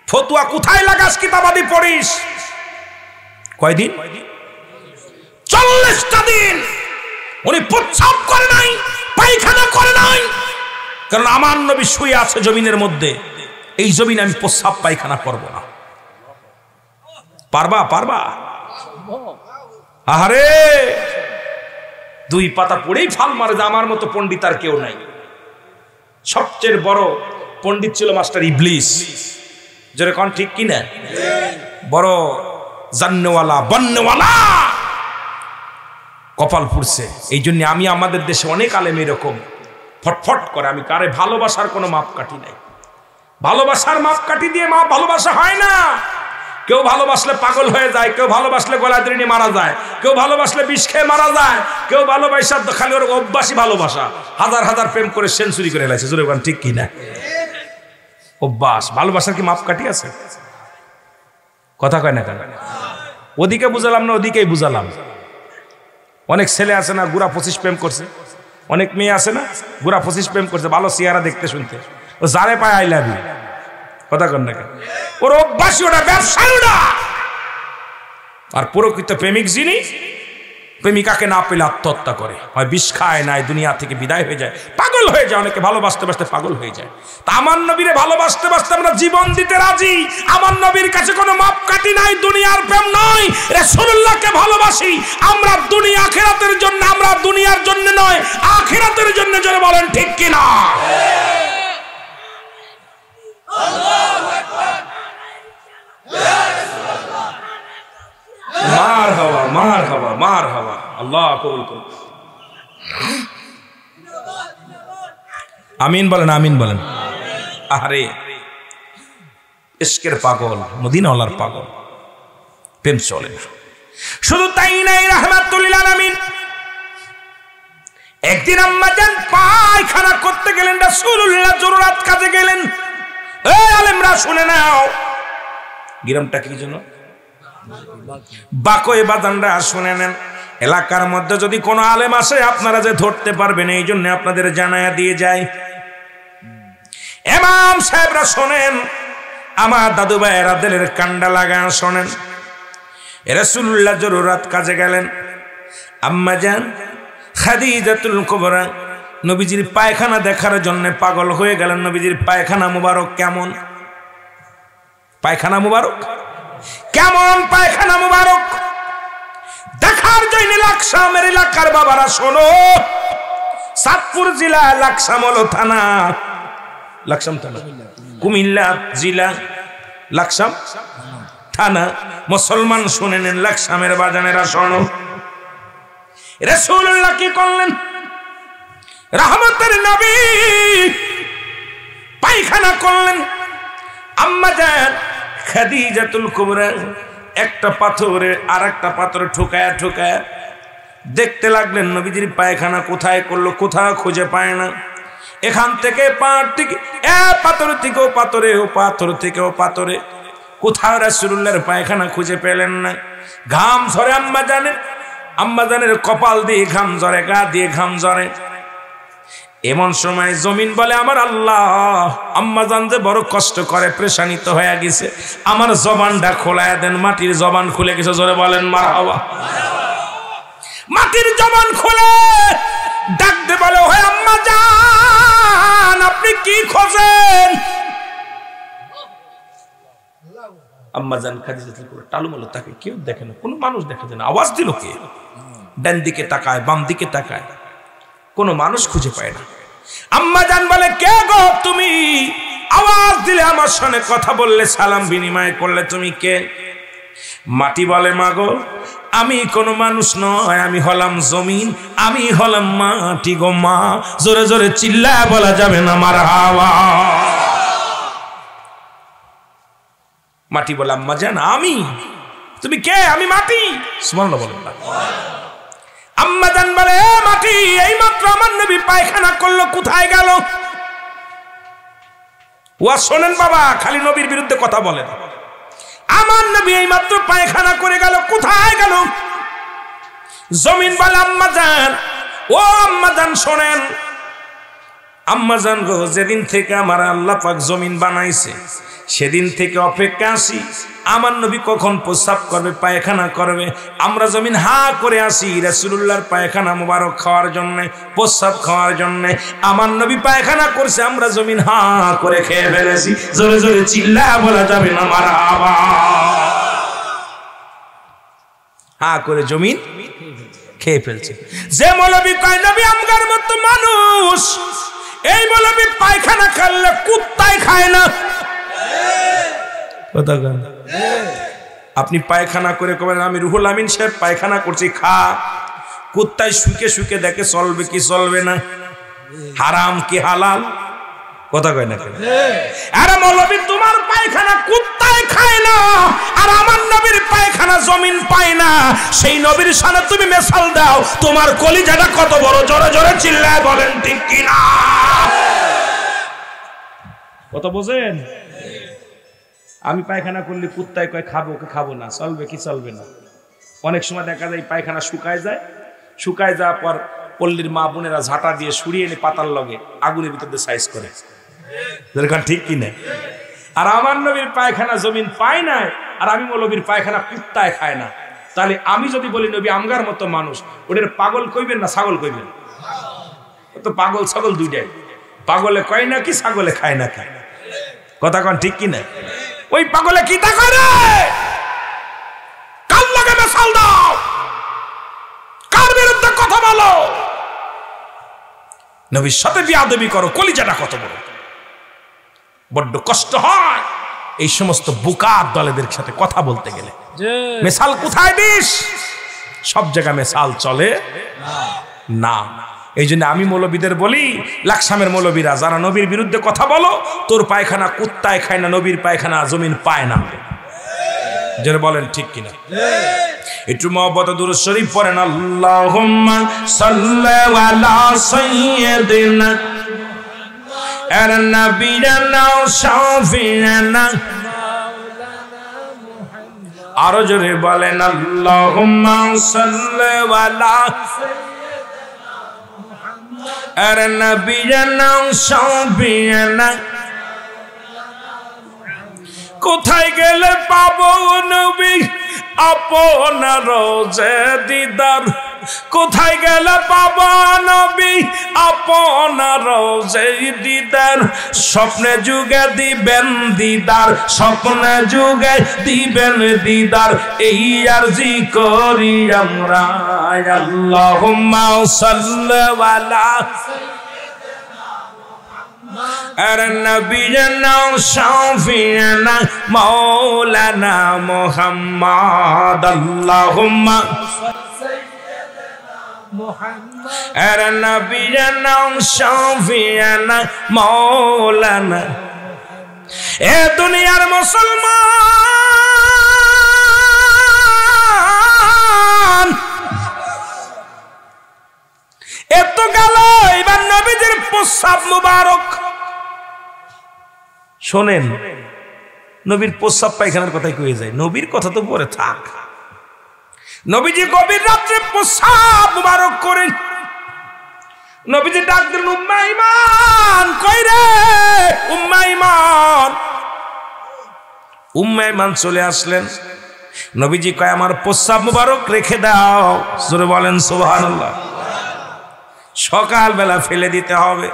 ফতুয়া কোথায় লাগাস? কিতাবাদি পড়িস। কয়দিন? 40টা দিন উনি প্রস্রাব করে নাই, পায়খানা করে নাই। কারণ আমার নবী শুয়ে আছে জমিনের মধ্যে, এই জমিনে আমি প্রস্রাব পায়খানা করব না। পারবা? পারবা? আহারে, 2 পাতা পড়েই ফাল মারে যে আমার মতো পণ্ডিত আর কেউ নাই। সবচেয়ে বড় পণ্ডিত ছিল মাস্টার ইবলিস। যেরকম ঠিক কিনা? বড় জান্নেওয়ালা বন্নেওয়ালা কপাল পুড়ছে। এই জন্য আমি আমাদের দেশে অনেক আলেম এরকম ফটফট করে। আমি কারে ভালোবাসার কোনো মাপকাঠি নাই। ভালোবাসার মাপকাঠি দিয়ে ভালোবাসা হয় না। কেউ ভালোবাসলে পাগল হয়ে যায়, কেউ ভালোবাসলে গলায় দড়ি নিয়ে মারা যায়, কেউ ভালোবাসলে বিষ খেয়ে মারা যায়, কেউ ভালোবাসা খালি ওর অভ্যাসী ভালোবাসা। হাজার হাজার প্রেম করে সেঞ্চুরি করে লাইছে। জোরে বলেন ঠিক কিনা? অভ্যাস। ভালোবাসার কি মাপকাঠি আছে? কথা কয় না কেন? ওদিকে বুঝালাম না, ওদিকেই বুঝালাম। অনেক ছেলে আছে না গুড়া 25 প্রেম করছে, অনেক মেয়ে আছে না গুড়া 25 প্রেম করছে, ভালো চেহারা দেখতে শুনতে, ও যারে পায় আই লাভ ইউ। কথা কন না কেন? ওর অভ্যাসী, ওটা ব্যবসায়ী ওটা। আর প্রকৃত প্রেমিক যিনি, প্রেমিকাকে না পেলে আত্মহত্যা করে, হয় বিষ খায়, নাই দুনিয়া থেকে বিদায় হয়ে যায়, পাগল হয়ে যায়। অনেকে ভালোবাসতে বাসতে পাগল হয়ে যায়। তা আমার নবীরে ভালোবাসতে বাসতে আমরা জীবন দিতে রাজি। আমার নবীর কাছে কোনো মাপকাঠি নাই, দুনিয়ার প্রেম নয়। রাসূলুল্লাহকে ভালোবাসি আমরা দুনিয়া আখিরাতের জন্য, আমরা দুনিয়ার জন্য নয়, আখিরাতের জন্য। যারা বলেন ঠিক কিনা? মার হাওয়া, মার হাওয়া, মার হাওয়া। আল্লাহ কবুল করুন। আমিন বলেন, আমিন বলেন। আরে ইশকের পাগল, মদিনাওয়ালার পাগল, প্রেম চলে না। শুধু তাই নাই, রাহমাতুল লিল আলামিন একদিন আম্মা জান পায়খানা করতে গেলেন, রাসূলুল্লাহ জরুরাত কাজে গেলেন। এই আলেমরা শুনে নাও, গ্রামটা কি জন্য বাকই বাদানরা শুনে নেন। এলাকার মধ্যে যদি কোনো আলেম আসে আপনারা যে ধরতে পারবেন, এই জন্য আপনাদের জানায়া দিয়ে যায়। ইমাম সাহেবরা শোনেন, আমার দাদু ভাইয়েরা দিলের কান্ডা লাগা শোনেন। রাসূলুল্লাহ জরুরাত কাজে গেলেন। আম্মা জান খাদিজাতুল কুবরা নবীজির পায়খানা দেখার জন্য পাগল হয়ে গেলেন। নবীজির পায়খানা মুবারক কেমন? পায়খানা মুবারক কেমন? পায়খানা মুবারক দেখার জন্য লাকসামের এলাকার বাবারা শোনো, চাঁদপুর জেলা লাকসাম হলো থানা, লাকসাম থানা, কুমিল্লা জেলা লাকসাম থানা। মুসলমান শুনে নেন, লাকসামের বাজানেরা শোনো। রাসূলুল্লাহ কি করলেন? রহমতের নবী পায়খানা করলেন। আম্মা জান খাদিজাতুল কুবরা একটা পাথরে আর একটা পাথরে ঠোকায়া ঠোকায়া দেখতে লাগলেন নবীজির পায়খানা কোথায় করলো, কোথাও খুঁজে পায় না। এখান থেকে পাথর থেকেও পাথরে, ও পাথর থেকেও পাথরে, কোথাও রাসূলুল্লাহর পায়খানা খুঁজে পেলেন না। ঘাম ঝরে আম্মা জানের কপাল দিয়ে ঘাম ঝরে, গা দিয়ে ঘাম ঝরে। এমন সময় জমিন বলে আমার আল্লাহ, আম্মা জান যে বড় কষ্ট করে পেরেশানিত হয়ে গেছে, আমার জবানটা খোলায় দেন। মাটির জবান খুলে গেছে, জোরে বলেন মারহাবা। মাটির জবান খুলে ডাক দে বলে, ওহে আম্মা জান আপনি কি খোঁজেন? আম্মা জান খাদিজা টালুমালো তাকে, কেউ দেখে না, কোনো মানুষ দেখা যায় না। আওয়াজ দিল কে? ডান দিকে তাকায়, বাম দিকে তাকায়, কোনো মানুষ খুঁজে পায় না। আম্মা জান বলে, কে গো তুমি? আওয়াজ দিলে, আমার সঙ্গে কথা বললে, সালাম বিনিময় করলে, তুমি কে? মাটি বলে, মা গো আমি কোনো মানুষ নয়, আমি হলাম জমিন, আমি হলাম মাটি গো মা। জোরে জোরে চিল্লায় বলা যাবে না মারহাবা। মাটি বলে, আম্মা জান আমি। তুমি কে? আমি মাটি। সুবহানাল্লাহ বলেন না। আম্মা জান বলে, মাটি এই মাত্র আমার নবী পায়খানা করলো, কোথায় গেল? ওয়া শোনেন বাবা, খালি নবীর বিরুদ্ধে কথা বলেন। আমার নবী এই মাত্র পায়খানা করে গেল, কোথায় গেল? জমিন বলে, আম্মা জান, ও আম্মা জান শোনেন। আম্মা জান গো, যেদিন থেকে আমার আল্লাহ পাক জমিন বানাইছে সেদিন থেকে অপেক্ষা আসি আমার নবী কখন প্রস্রাব করবে, পায়খানা করবে। আমরা জমিন হা করে আসি রাসূলুল্লাহর পায়খানা মুবারক খাওয়ার জন্য, প্রস্রাব খাওয়ার জন্য। আমার নবী পায়খানা করছে, আমরা জমিন হা করে খেয়ে ফেলেছি। জোরে জোরে চিল্লা বলা যাবে না মারহাবা। হা করে জমিন খেয়ে ফেলছে। যে মৌলবী কয় নবী আমগার মতো মানুষ, এই মৌলবী পায়খানা খাইলে কুত্তায় খায় না। আপনি পায়খানা করে কবেন আমি রুহুল আমিন সাহেব পায়খানা করছি, খা। কুত্তায় শুকে শুকে দেখে চলবে কি চলবে না, হারাম কি হালাল, কথা কয় না কেন? আরে মৌলবী তোমার পায়খানা কুত্তায় খায় না, আর আমার নবীর পায়খানা জমিন পায় না। সেই নবীর সামনে তুমি মেসাল দাও, তোমার কলিজাটা কত বড়। জোরে জোরে চিল্লায় বলেন ঠিক কিনা? কথা বোঝেন? আমি পায়খানা করলে কুত্তায় কয় খাবো কি খাবো না, চলবে কি চলবে না। অনেক সময় দেখা যায় পায়খানা শুকায় যায়, শুকায় যাওয়ার পর পল্লীর মা বোনেরা ঝাঁটা দিয়ে সরিয়ে এনে পাতার লগে আগুনের ভিতর দিয়ে সাইজ করে, যেরকম ঠিক কিনা? আর আমার নবীর পায়খানা জমিন পায় না, আর আমি মৌলবীর পায়খানা কুত্তায় খায় না। তাহলে আমি যদি বলি নবী আমগার মতো মানুষ, ওদের পাগল কইবেন না ছাগল কইবেন? তো পাগল ছাগল দুইটাই, পাগলে কয় না কি ছাগলে খায় না কি, কথা কন ঠিক কিনা? ওই পাগলে কি তা করে? কার লাগে মেসাল দাও, কার বিরুদ্ধে কথা বলো, নবীর সাথে বিয়াদবি করো, কলিজাটা কত বড়। বড্ড কষ্ট হয় এই সমস্ত বুকার দলেদের সাথে কথা বলতে গেলে। মেসাল কোথায় দিস? সব জায়গায় মেসাল চলে না। এই জন্য আমি মৌলবীদের বলি, লাকসামের মৌলবীরা যারা নবীর বিরুদ্ধে কথা বলো, তোর পায়খানা কুত্তায় খায় না, নবীর পায়খানা জমিন পায় না। যারা বলেন ঠিক কিনা? একটু মহব্বত দুরূদ শরীফ পড়েন। আল্লাহুম্মা সাল্লি আলা সাইয়্যিদিনা আর নবিয়ানা শাফিয়ানা। আরো জোরে বলেন আল্লাহুম্মা সাল্লি আলা আর নবিয়ানা শাফিয়ানা। কোথায় গেলে পাবো নবী আপনার রোজে দিদার? কোথায় গেলে পাবো নবী আপনার রোজে দিদার? স্বপ্নে যুগে দিবেন দিদার, স্বপ্নে যুগে দিবেন দিদার, এই আরজি করি আমরা। আল্লাহুম্মা সাল্লি আলা আর নবিয়ানা শাফিয়ানা মাওলানা মুহাম্মদ। আল্লাহুম্মা আর নবিয়ানা শাফিয়ানা মাওলানা। এ দুনিয়ার মুসলমান এত গেল, এবার নবীজির প্রস্রাব মুবারক শোনেন। নবীর প্রস্রাব পায়খানার কথাই কয়ে যায়, নবীর কথা তো পরে থাক। নবীজি গভীর রাত্রে প্রস্রাব মুবারক করেন। নবীজি ডাক দিলেন, উম্মে আইমান কই রে? উম্মে আইমান। উম্মে আইমান চলে আসলেন। নবীজি কয়, আমার প্রস্রাব মুবারক রেখে দাও। জোরে বলেন সুবহানাল্লাহ। সকালবেলা ফেলে দিতে হবে।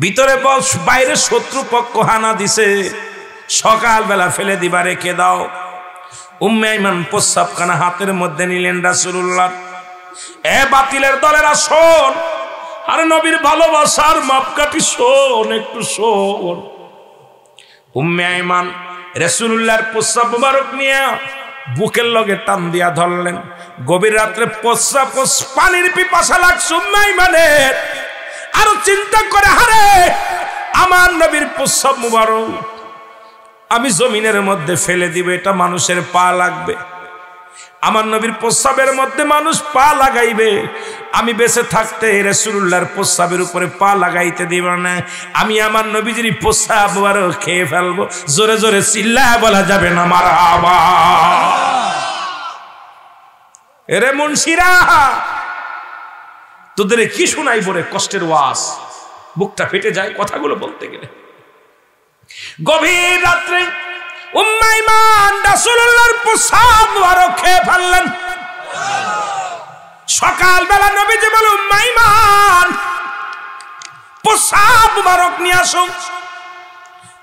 ভিতরে বাইরে শত্রুপক্ষ হানা দিছে, সকালবেলা ফেলে দিবা, রেখে দাও। উম্মে আইমান প্রস্রাবখানা হাতের মধ্যে নিলেন। রাসূলুল্লাহ, এ বাতিলের দলেরা শোন, আরে নবীর ভালোবাসার মাপকাঠি শোন, একটু শোন। উম্মে আইমান রাসূলুল্লাহর প্রস্রাব মুবারক নিয়ে বুকের লগে টান দিয়া ধরলেন। গভীর রাত্রে প্রস্রাব পানির পিপাসা লাগছে উম্মে আইমানের। আরো চিন্তা করে, হারে আমার নবীর প্রস্রাব মুবারক আমি জমিনের মধ্যে ফেলে দিব, এটা মানুষের পা লাগবে। আমার নবীর প্রস্রাবের মধ্যে মানুষ পা লাগাইবে, আমি বেঁচে থাকতে রাসূলুল্লাহর প্রস্রাবের উপরে পা লাগাইতে দিব না। আমি আমার নবীজির প্রস্রাব মুবারক খেয়ে ফেলবো। জোরে জোরে চিল্লায়া বলা যাবে না মারহাবা। এরে মুনশিরা, তোদের কি শোনাই বলে কষ্টের ওয়াজ, বুকটা ফেটে যায় কথাগুলো বলতে গেলে। গভীর রাত্রে উম্মে আইমান রাসূলুল্লাহর প্রস্রাব মুবারক খেয়ে ফেললেন। সকালবেলা নবীজি বলে, উম্মে আইমান প্রস্রাব মুবারক নিয়ে আসো,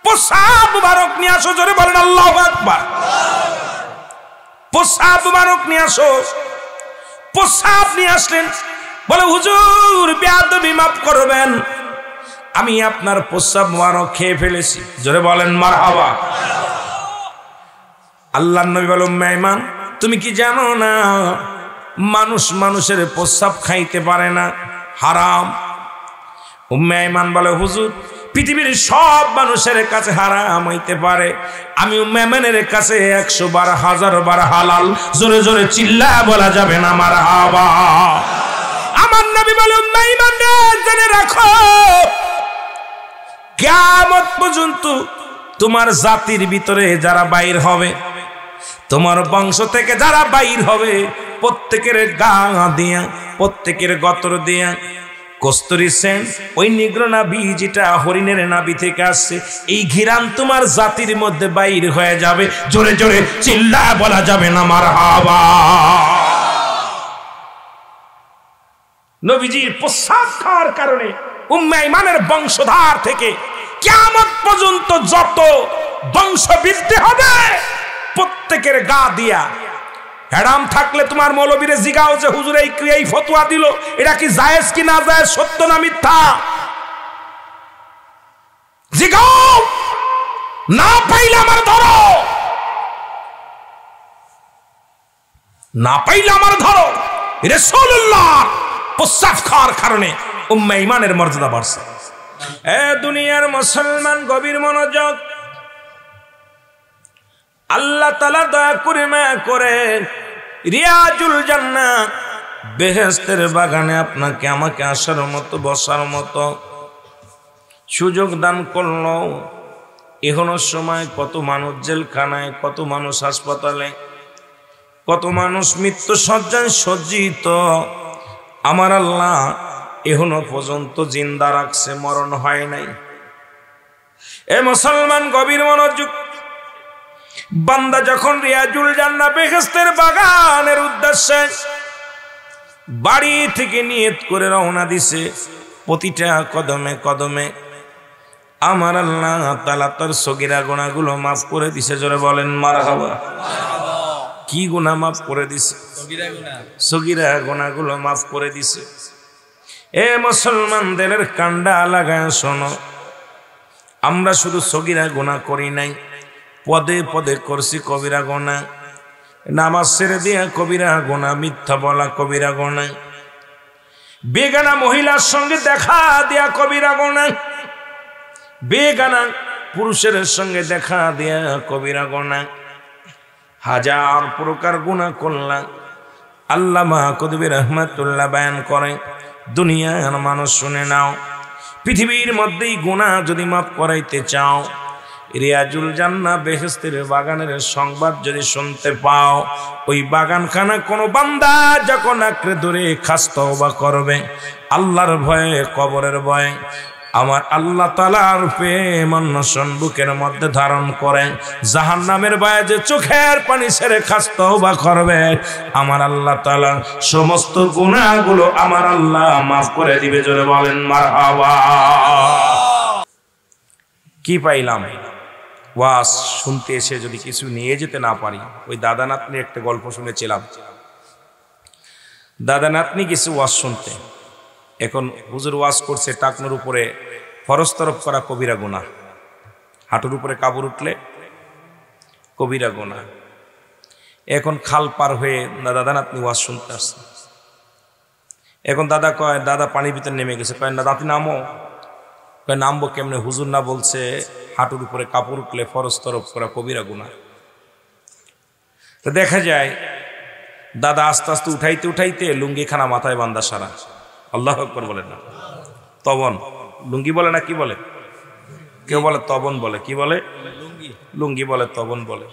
প্রস্রাব মুবারক নিয়ে আসো। জোরে বলেন আল্লাহু আকবার। প্রস্রাব মুবারক নিয়ে আসো। প্রস্রাব নিয়ে আসলেন। বলে, হুজুর বেয়াদবি মাফ করবেন, আমি আপনার প্রস্রাব মুবারক খেয়ে ফেলেছি। জোরে বলেন মারহাবা। আল্লাহর নবী বলে, উম্মে আইমান তুমি কি জানো না মানুষ মানুষের প্রস্রাব খাইতে পারে না, হারাম। উম্মে আইমান বলে, হুজুর পৃথিবীর সব মানুষের কাছে হারাম হইতে পারে, আমি উম্মে আইমানের কাছে 100 বার 1000 বার হালাল। জোরে জোরে চিল্লায়া বলা যাবে না মারহাবা। আমার নবী বলে, উম্মে আইমান জেনে রাখো, কিয়ামত পর্যন্ত তোমার জাতির ভিতরে যারা বাইর হবে, তোমার বংশ থেকে যারা বাইর হবে, প্রত্যেকের গা দিয়া, প্রত্যেকের গতর দিয়া কস্তুরী সেন্ট, ওই নিগ্র নাভি যেটা হরিণের নাভি থেকে আসছে, এই ঘিরান তোমার জাতির মধ্যে বাইর হয়ে যাবে। জোরে জোরে চিল্লায়া বলা যাবে না মারহাবা। নবীজির প্রস্রাব খাওয়ার কারণে উম্মে আইমানের বংশধার থেকে কিয়ামত পর্যন্ত যত বংশ বৃদ্ধি হবে, প্রত্যেকের গা দিয়া হেরাম থাকলে তোমার মৌলবীরে জিগাও যে হুজুর এই ফতোয়া দিল, এটা কি জায়েজ কি না জায়েজ, সত্য না মিথ্যা, জিগাও। না পাইলে আমার ধরো, না পাইলে আমার ধরো। রাসূলুল্লাহ প্রস্রাব খাওয়ার কারণে উম্মে আইমানের মর্যাদা বাড়ছে। এ দুনিয়ার মুসলমান গভীর মনোযোগ। আল্লাহ তাআলা দয়া করে মায়া করে রিয়াজুল জান্নাত বেহেশতের বাগানে আপনাকে আমাকে আসার মতো, বসার মতো সুযোগ দান করলো। এখনো সময় কত মানুষ জেলখানায়, কত মানুষ হাসপাতালে, কত মানুষ মৃত্যু শয্যায় সজ্জিত। আমার আল্লাহ এখনো পর্যন্ত জিন্দা রাখছে, মরণ হয় নাই। এ মুসলমান গভীর মনোযোগ। বান্দা যখন রিয়াজুল জান্নাত বেহেশতের বাগানের উদ্দেশ্যে বাড়ি থেকে নিয়ত করে রওনা দিছে, প্রতিটা কদমে কদমে আমার আল্লাহ তাআলা তার সগীরা গুনাহগুলো মাফ করে দিছে। জোরে বলেন মারহাবা। কি গুনাহ মাফ করে দিছে? সগীরা গুনাহগুলো মাফ করে দিছে। এ মুসলমানদের কান্ডা লাগায় শোনো, আমরা শুধু সগীরা গুনাহ করি নাই, পদে পদে করছি কবিরা গুনাহ। নামাজ ছেড়ে দিয়া কবিরা গুনাহ, মিথ্যা বলা কবিরা গুনাহ, বেগানা মহিলার সঙ্গে দেখা দিয়া কবিরা গুনাহ, বেগানা পুরুষের সঙ্গে দেখা দিয়া কবিরা গুনাহ। হাজার প্রকার গুনাহ করলাম। আল্লামা কুতুবী রাহমাতুল্লাহ বয়ান করে, দুনিয়ার মানুষ শুনে নাও, পৃথিবীর মধ্যেই গুনাহ যদি মাফ করাইতে চাও, রিয়াজুল জান্নাত বেহেশতের বাগানের সংবাদ যদি শুনতে পাও, ওই বাগানখানা কোনো বান্দা যখন আঁকড়ে ধরে খাস তওবা করবে, আল্লাহর ভয়ে, কবরের ভয়ে আমার আল্লাহ তাআলার প্রেম অন্বেষণ বুকের মধ্যে ধারণ করে জাহান্নামের ভয়ে যে চোখের পানি ছেড়ে খাস তওবা করবে, আমার আল্লাহ তাআলা সমস্ত গুনাহগুলো আমার আল্লাহ মাফ করে দিবে। জোরে বলেন মারহাবা। কি পাইলাম? ওয়াজ শুনতে এসে যদি কিছু নিয়ে যেতে না পারি, ওই দাদা নাতনি একটা গল্প শুনেছিলাম। দাদা নাতনি কিছু ওয়াজ শুনতে, এখন হুজুর ওয়াজ করছে টাকনোর উপরে ফরজ তরফ করা কবিরা গুনাহ, হাঁটুর উপরে কাপড় উঠলে কবিরা গুনাহ। এখন খাল পার হয়ে দাদা নাতনি ওয়াজ শুনতে আসছে। এখন দাদা কয়, দাদা পানির ভিতরে নেমে গেছে। কয় না নাতি নামো। কয় নামবো কেমনে? হুজুর না বলছে হাঁটুর উপরে কাপড় উঠলে ফরজ তরফ করা কবিরা গুনাহ। তো দেখা যায় দাদা আস্তে আস্তে উঠাইতে উঠাইতে লুঙ্গিখানা মাথায় বান্দা সারা। আল্লাহু আকবার বলেন না? তবন লুঙ্গি বলে না কি বলে? কেউ বলে তবন বলে, কি বলে? লুঙ্গি বলে, তবন বলে।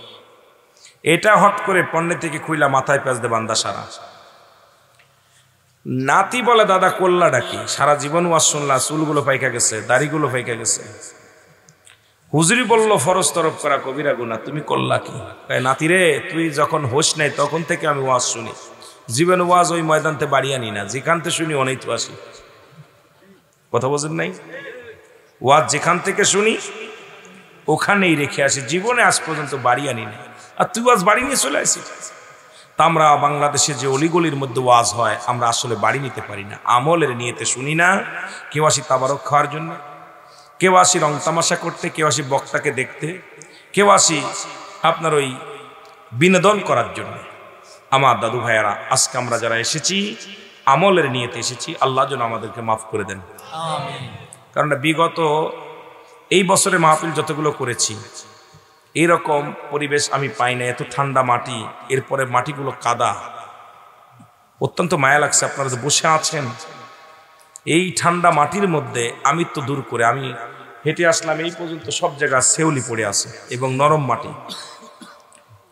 এটা হট করে পণ্যে থেকে খুইলা মাথায় পেঁচ দে বান্দা সারা। নাতি বলে দাদা কোল্লা ডাকি, সারা জীবন ওয়াজ শুনলা, চুলগুলো পাইকা গেছে, দাড়িগুলো পাইকা গেছে। হুজুরি বলল ফরজ তরফ করা কবিরা গুনাহ, তুমি করলা কি? নাতি রে, তুই যখন হোশ নাই তখন থেকে আমি ওয়াজ শুনি, জীবন ওয়াজ ওই ময়দানতে বাড়ি আনি না, যেখানতে শুনি অনেক তো আসি। কথা বোঝেন নাই? ওয়াজ যেখান থেকে শুনি ওখানেই রেখে আসি, জীবনে আজ পর্যন্ত বাড়ি আনি না। আর তুই ওয়াজ বাড়ি নিয়ে চলে আসি। তা আমরা বাংলাদেশে যে অলিগলির মধ্যে ওয়াজ হয়, আমরা আসলে বাড়ি নিতে পারি না, আমলের নিয়েতে শুনি না। কেউ আসি তাবারক খাওয়ার জন্য, কেউ আসি রং তামাশা করতে, কেউ আসি বক্তাকে দেখতে, কেউ আসি আপনার ওই বিনোদন করার জন্য। আমার দাদু ভাইয়ারা, আজকে আমরা যারা এসেছি আমলের নিয়েতে এসেছি, আল্লাহ যেন আমাদেরকে মাফ করে দেন। কারণ বিগত এই বছরে মাহফিল যতগুলো করেছি এইরকম পরিবেশ আমি পাই না। এত ঠান্ডা মাটি, এরপরে মাটিগুলো কাদা, অত্যন্ত মায়া লাগছে। আপনারা যে বসে আছেন এই ঠান্ডা মাটির মধ্যে, আমি তো দূর করে আমি হেঁটে আসলাম, এই পর্যন্ত সব জায়গায় শেওলি পড়ে আছে এবং নরম মাটি।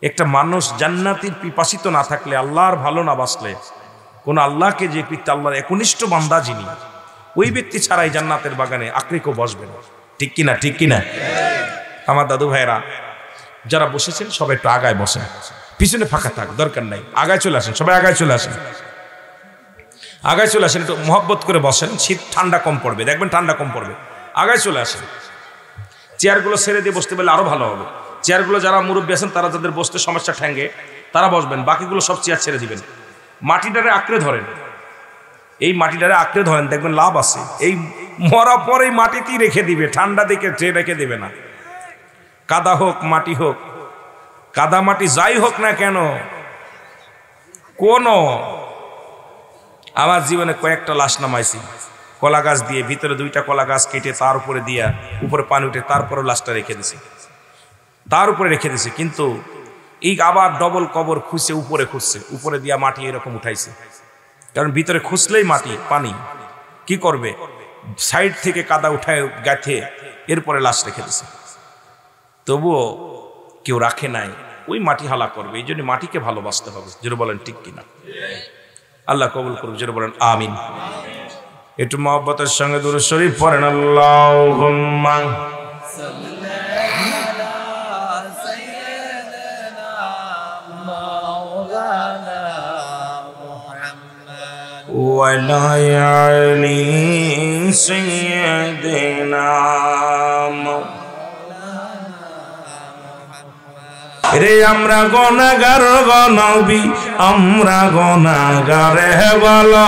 একটা মানুষ জান্নাতির পিপাসিত না থাকলে, আল্লাহর ভালো না বাসলে, কোন আল্লাহকে যে পিতা আল্লাহর একনিষ্ঠ বান্দা যিনি, ওই ব্যক্তি ছাড়াই জান্নাতের বাগানে আকৃকেও বসবে না। ঠিক কিনা? ঠিক কিনা? আমার দাদু ভাইরা যারা বসেছেন সবাই একটু আগায় বসেন, পিছনে ফাঁকা থাক, দরকার নাই। আগায় চলে আসেন, সবাই আগায় চলে আসেন, আগায় চলে আসেন, একটু মহব্বত করে বসেন। শীত ঠান্ডা কম পড়বে, দেখবেন ঠান্ডা কম পড়বে। আগায় চলে আসেন। চেয়ারগুলো ছেড়ে দিয়ে বসতে পারলে আরো ভালো হবে। চেয়ারগুলো যারা মুরব্বী আছেন, তারা যাদের বসতে সমস্যা ঠ্যাঙ্গে, তারা বসবেন, বাকিগুলো সব চেয়ার ছেড়ে দিবেন। মাটিটারে আঁকড়ে ধরেন, এই মাটিটারে আঁকড়ে ধরেন, দেখবেন লাভ আছে। এই মরা পর এই মাটিতেই রেখে দিবে, ঠান্ডা দিকে যে রেখে দিবে না। কাদা হোক মাটি হোক, কাদা মাটি যাই হোক না কেন, কোন আমার জীবনে কয়েকটা লাশ নামাইছি কলা গাছ দিয়ে, ভিতরে দুইটা কলা গাছ কেটে তার উপরে দিয়া, উপরে পানি উঠে, তারপরে লাশটা রেখে দিছি, তার উপরে রেখে দিছি। কিন্তু এই আবার ডবল কবর খুঁজছে, উপরে খুঁজছে, উপরে দিয়া মাটি এরকম উঠাইছে, কারণ ভিতরে খুঁজলেই মাটি পানি, কি করবে? সাইড থেকে কাদা উঠায় গাঁথে এরপরে লাশ রেখে দিছে। তবুও কেউ রাখে নাই, ওই মাটি হালা করবে। এই জন্য মাটিকে ভালোবাসতে হবে। যেটা বলেন ঠিক কিনা? আল্লাহ কবুল করুক। যেটা বলেন আমিন। একটু মহব্বতের সঙ্গে দুরূদ শরীফ পড়েন। আল্লাহুম্মা ওয়া আলা আলি সাইয়্যিদিনা রে আমরা গুনাহগার গো নবী, আমরা গুনাহগার হে বলো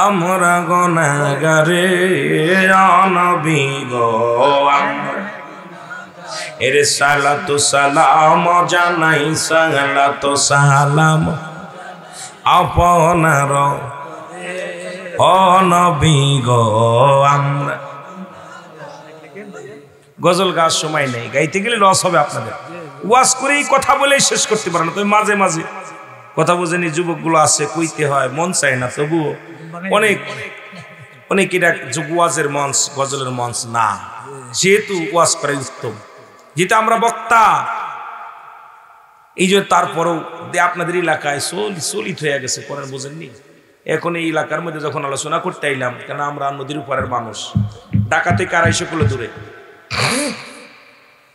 আমরা গুনাহগার নবী গো আমরা। এরে সালাতু সালাম জানাই, সালাতু সালাম আপনার ও নবী গো আমরা। গজল গাওয়ার সময় নেই, গাইতে গেলে লস হবে আপনাদের। ওয়াজ করেই কথা বলেই শেষ করতে পারে না, তবে মাঝে মাঝে কথা বোঝেনি যুবকগুলো আছে, কইতে হয়, মন চায় না, তবুও অনেক অনেক এটা ওয়াজের মঞ্চ, গজলের মঞ্চ না, যেহেতু ওয়াজ করাই উত্তম। যেটা আমরা বক্তা, এই যে তারপরেও আপনাদের এলাকায় চলিত হয়ে গেছে, করেন বোঝেননি। এখন এই এলাকার মধ্যে যখন আলোচনা করতে আইলাম, কেন আমরা নদীর উপরের মানুষ, ঢাকা থেকে 250 কিলো দূরে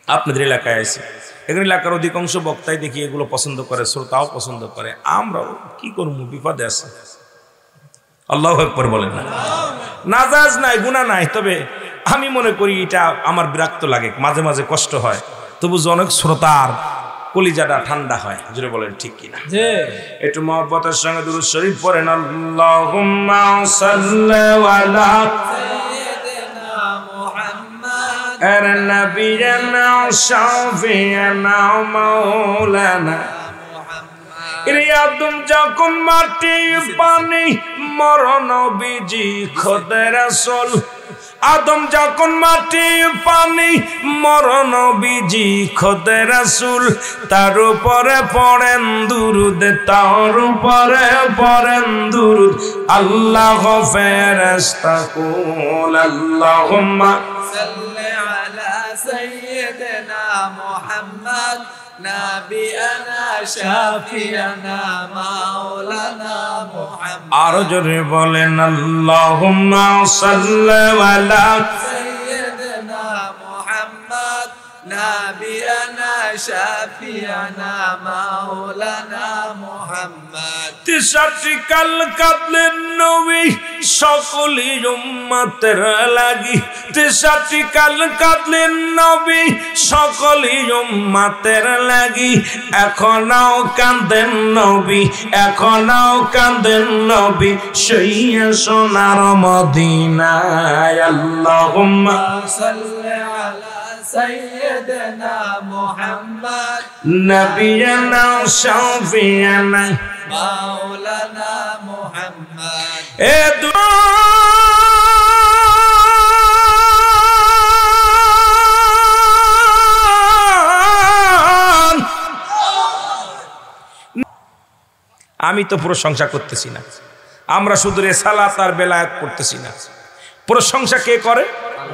আপনাদের এলাকায় আছে। এখন এলাকার অধিকাংশ বক্তাই দেখি এগুলো পছন্দ করে, শ্রোতাও পছন্দ করে, আমরাও কি করবো, বিপদে আছে। আল্লাহু আকবার বলেন না। নাজাজ নাই, গুনাহ নাই, তবে আমি মনে করি এটা আমার বিরক্ত লাগে, মাঝে মাঝে কষ্ট হয়, তবু জনক শ্রোতার কলিজাটা ঠান্ডা হয়। জোরে বলেন ঠিক কিনা? একটু মহব্বতের সঙ্গে দুরূদ শরীফ পড়েন। আল্লাহুম্মা সাল্লি আলা সাইয়্যিদিনা মুহাম্মদ আর নবিয়িনা শাফিয়ানা মাওলানা। আদম যখন মাটি পানি মরণ নবীজি খোদা রাসূল, আদম যখন মাটি পানি মরণ নবীজি খোদা রাসূল, তার উপরে পড়েন দুরূদ, তার উপরে পড়েন দুরূদ। আল্লাহ ফেরেশতা কুল আল্লাহুম্মা সাল্লি আলা সাইয়্যিদিনা মুহাম্মদ নাবিয়ানা শাফিয়ানা মাওলানা মুহাম্মদ। আর জোরে বলেন আল্লাহুম্মা সাল্লি আলা সাইয়্যিদিনা মুহাম্মদ নাবিয়ানা শাফিয়ানা মাওলানা মুহাম্মদ। তিসাটি কাল কাঁদলেন নবী সকলি উম্মতের লাগি, তিসাটি কাল কাঁদলেন নবী সকলি উম্মতের লাগি। এখনো কাঁদেন নবী, এখনো কাঁদেন নবী সইয়া সোনার মদিনায়। আল্লাহুম্মা সাল্লি আলা সাইয়্যিদিনা মুহাম্মদ নবিয়ানা শাফিয়ানা মাওলানা মুহাম্মদ। এ আমি তো প্রশংসা করতেছি না, আমরা শুধু রিসালাত আর বেলায়েত করতেছি না। প্রশংসা কে করে?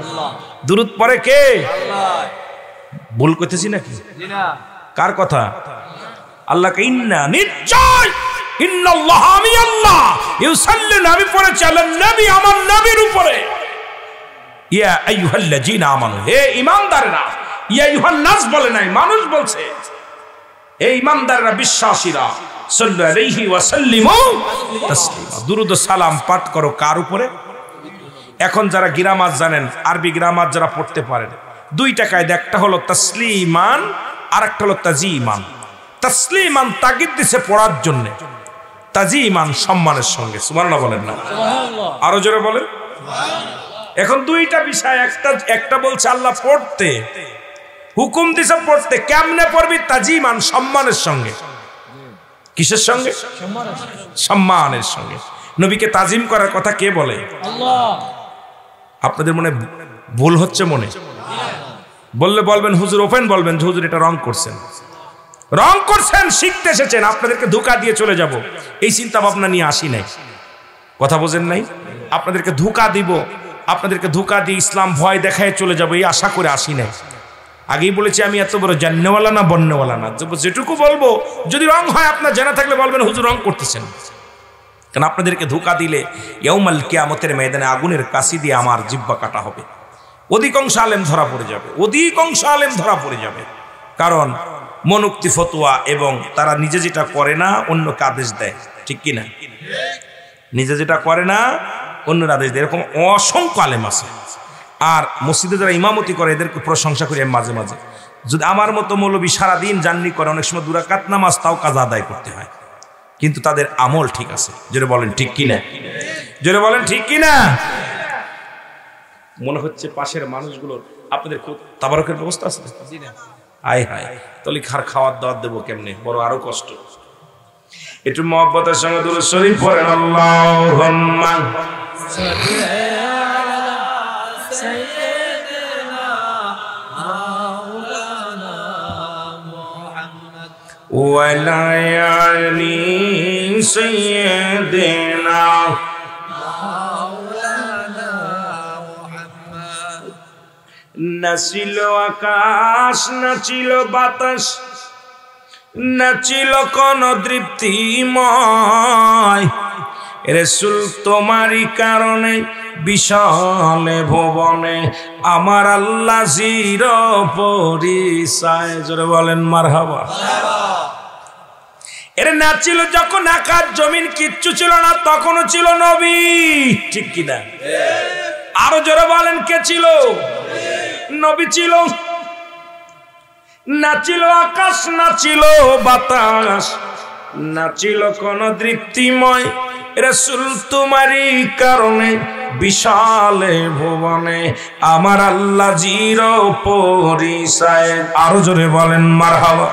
আল্লাহ। দুরূদ পড়ে কে? আল্লাহ। ভুল করতেছি নাকি? না। কার কথা? আল্লাহকে। ইন্না নিশ্চয়, ইন্নাল্লাহ আমি আল্লাহ, ইউসাল্লিনা আমি পড়েছি আলান নবী আমার নবীর উপরে। ইয়া আইয়ুহাল্লাযীনা আমানু, হে ঈমানদাররা। ইয়া আইয়ুহান নাস বলে নাই, মানুষ বলছে। হে ঈমানদাররা, বিশ্বাসীরা, সাল্লু আলাইহি ওয়া সাল্লিমু তাসলিমা। দুরূদ ও সালাম পাঠ করো কার উপরে? এখন যারা গ্রামার জানেন, আরবি গ্রামার যারা পড়তে পারেন, দুইটা কায়দা, একটা হলো তাসলিমান আর একটা হলো তাজিমান। তাসলিমান তাগিদ দিছে পড়ার জন্য, তাজিমান সম্মানের সঙ্গে। সুবহানাল্লাহ বলেন না? আরো জোরে বলেন। এখন দুইটা বিষয়, একটা বলছে আল্লাহ পড়তে হুকুম দিছে, পড়তে কেমনে পড়বি? তাজিমান সম্মানের সঙ্গে। কিসের সঙ্গে? সম্মানের সঙ্গে। নবীকে তাজিম করার কথা কে বলে? আল্লাহ। আপনাদের মনে ভুল হচ্ছে, মনে বললে বলবেন হুজুর, ওপেন বলবেন যে হুজুর এটা রং করছেন, রং করছেন, শিখতে এসেছেন, আপনাদেরকে ধোঁকা দিয়ে চলে যাব, এই চিন্তা ভাবনা নিয়ে আসি নাই। কথা বোঝেন নাই? আপনাদেরকে ধোঁকা দিব, আপনাদেরকে ধোঁকা দিয়ে ইসলাম ভয় দেখায় চলে যাব, এই আশা করে আসি নাই। আগেই বলেছি আমি এত বড় জান্নেওয়ালা না বন্নেওয়ালা না, যেটুকু বলবো যদি রং হয় আপনার জানা থাকলে বলবেন হুজুর রং করতেছেন। কারণ আপনাদেরকে ধোঁকা দিলে ইয়াউমাল কিয়ামতের ময়দানে আগুনের কাশি দিয়ে আমার জিহ্বা কাটা হবে। অধিকাংশ আলেম ধরা পড়ে যাবে, অধিকাংশ আলেম ধরা পড়ে যাবে। কারণ মনোক্তি ফতোয়া, এবং তারা নিজে যেটা করে না অন্যকে আদেশ দেয়, ঠিক কিনা? নিজে যেটা করে না অন্যের আদেশ দেয়, এরকম অসংখ্য আলেম আছে। আর মসজিদে যারা ইমামতি করে এদেরকে প্রশংসা করি আমি মাঝে মাঝে। যদি আমার মতো মৌলবী সারাদিন জার্নি করে, অনেক সময় 2 রাকাত নামাজ তাও কাজা আদায় করতে হয়, কিন্তু তাদের আমল ঠিক আছে। জোরে বলেন ঠিক কিনা? জোরে বলেন ঠিক কিনা? মনে হচ্ছে পাশের মানুষগুলোর আপনাদের খুব তাবারকের ব্যবস্থা আছে। আয় হায়, তলি খাওয়ার দাওয়াত দেবো কেমনে, বড় আরো কষ্ট। একটু মহব্বতের সঙ্গে দুরূদ শরীফ পড়েন। আল্লাহুম্মা সাল্লি আলা সাইয়্যিদিনা মাওলানা মুহাম্মদ ওয়া আলা আলি সাইয়্যিদিনা মাওলানা মুহাম্মদ। নাচিল আকাশ, নাচিল বাতাস, নাচিল কোন তৃপ্তিময় রাসূল তোমারই কারণে বিশালে ভুবনে আমার আল্লাহ চির পরিচয়। জোরে বলেন মারহাবা। এর নাচিল যখন আকাশ জমিন কিচ্ছু ছিল না, তখনও ছিল নবী, ঠিক কিনা? আরো জোরে বলেন কে ছিল? নবী ছিল। নাচিল আকাশ, নাচিল বাতাস, নাচিল কোন তৃপ্তিময় রাসূল তোমারই কারণে বিশালে ভুবনে আমার আল্লাহ চির পরিচয়। আরো জোরে বলেন মারহাবা।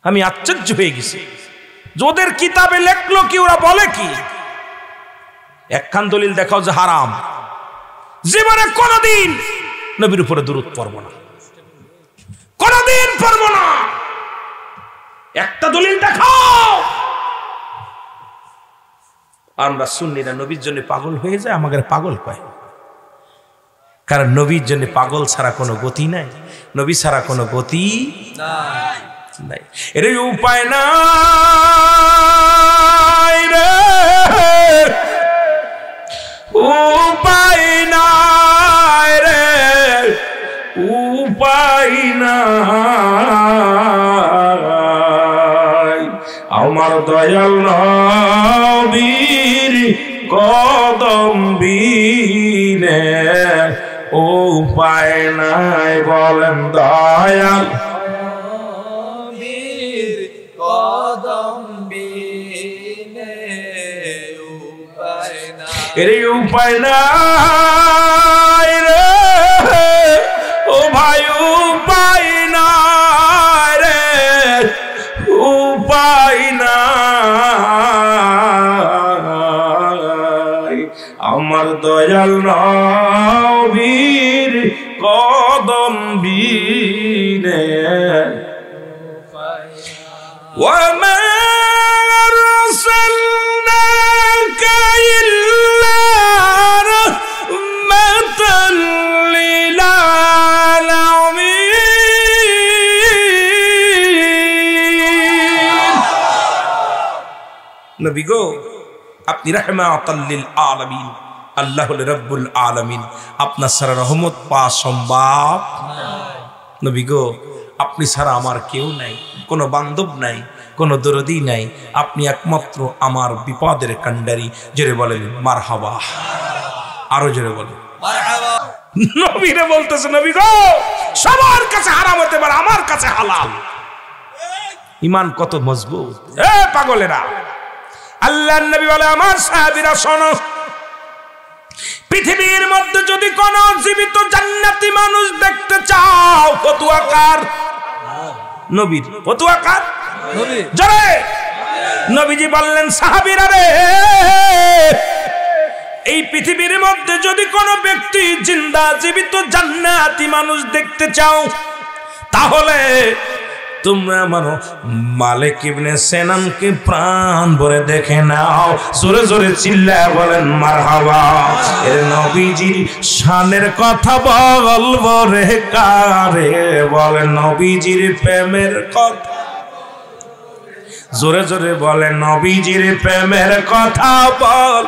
আমি আশ্চর্য হয়ে গেছি, ওদের কিতাবে লেখলো কি, ওরা বলে কি? একখান দলিল দেখাও যে হারাম, জীবনে কোনদিন নবীর উপরে দুরূদ পড়ব না, কোনদিন পড়ব না। একটা দলিল দেখাও। আমরা সুন্নিরা নবীর জন্য পাগল হয়ে যায়, আমাদের পাগল কয়, কারণ নবীর জন্য পাগল ছাড়া কোনো গতি নাই, নবী ছাড়া কোনো গতি নাই। এর উপায় নাই রে, উপায় নাই রে, উপায় নাই আমার দয়াল নবীর কদম বিনে, উপায় নাই বলেন দয়াল এর উপায় নাই রে, ও ভাই উপায় নাই রে, উপায় নাই আমার দয়াল নবীর কদম বিনে। ওয়া নবী গো, আপনি রাহমাতাল লিল আলামিন, আল্লাহ হল রব্বুল আলামিন, আপনার ছাড়া রহমত পাওয়া সম্ভব নয়। নবী গো, আপনি ছাড়া আমার কেউ নাই, কোনো বান্ধব নাই, কোনো দরদি নাই, আপনি একমাত্র আমার বিপদের কান্ডারি। জোরে বলেন মারহাবা। আরো জোরে বলেন মারহাবা। নবীরে বলতেছে, নবী গো, সবার কাছে হারাম হতে পারে, আমার কাছে হালাল। ঈমান কত মজবুত। এ পাগলেরা, আল্লাহর নবী বলে, আমার সাহাবীরা শোনো, পৃথিবীর মধ্যে যদি কোন জীবিত জান্নাতি মানুষ দেখতে চাও, ফতুয়া কার? নবীর। ফতুয়া কার? নবী। জোরে নবীজি বললেন, সাহাবীরা রে, এই পৃথিবীর মধ্যে যদি কোনো ব্যক্তি জিন্দা জীবিত জান্নাতি মানুষ দেখতে চাও, তাহলে তোমরা মানো মালিক ইবনে সিনানকে প্রাণ ভরে দেখে নাও। জোরে জোরে চিল্লায় বলেন মারহাবা। এর নবীজির শানের কথা বলবো রে কারে, বলেন নবীজির প্রেমের কথা। জোরে জোরে বলেন নবীজির প্রেমের কথা বল,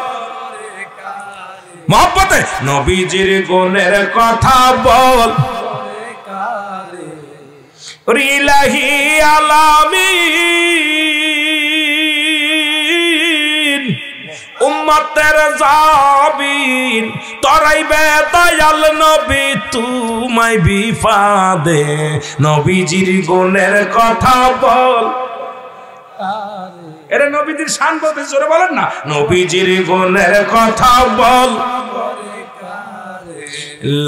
মহব্বতে নবীজির গুণের কথা বল। ইলাহি আলামিন উম্মতের জাবিন তরাইবে দয়াল নবী তুমাই বিফাদে, নবীজির গুণের কথা বল। এরে নবীজির শান বলতে জোরে বলেন না, নবীজির গুণের কথা বল।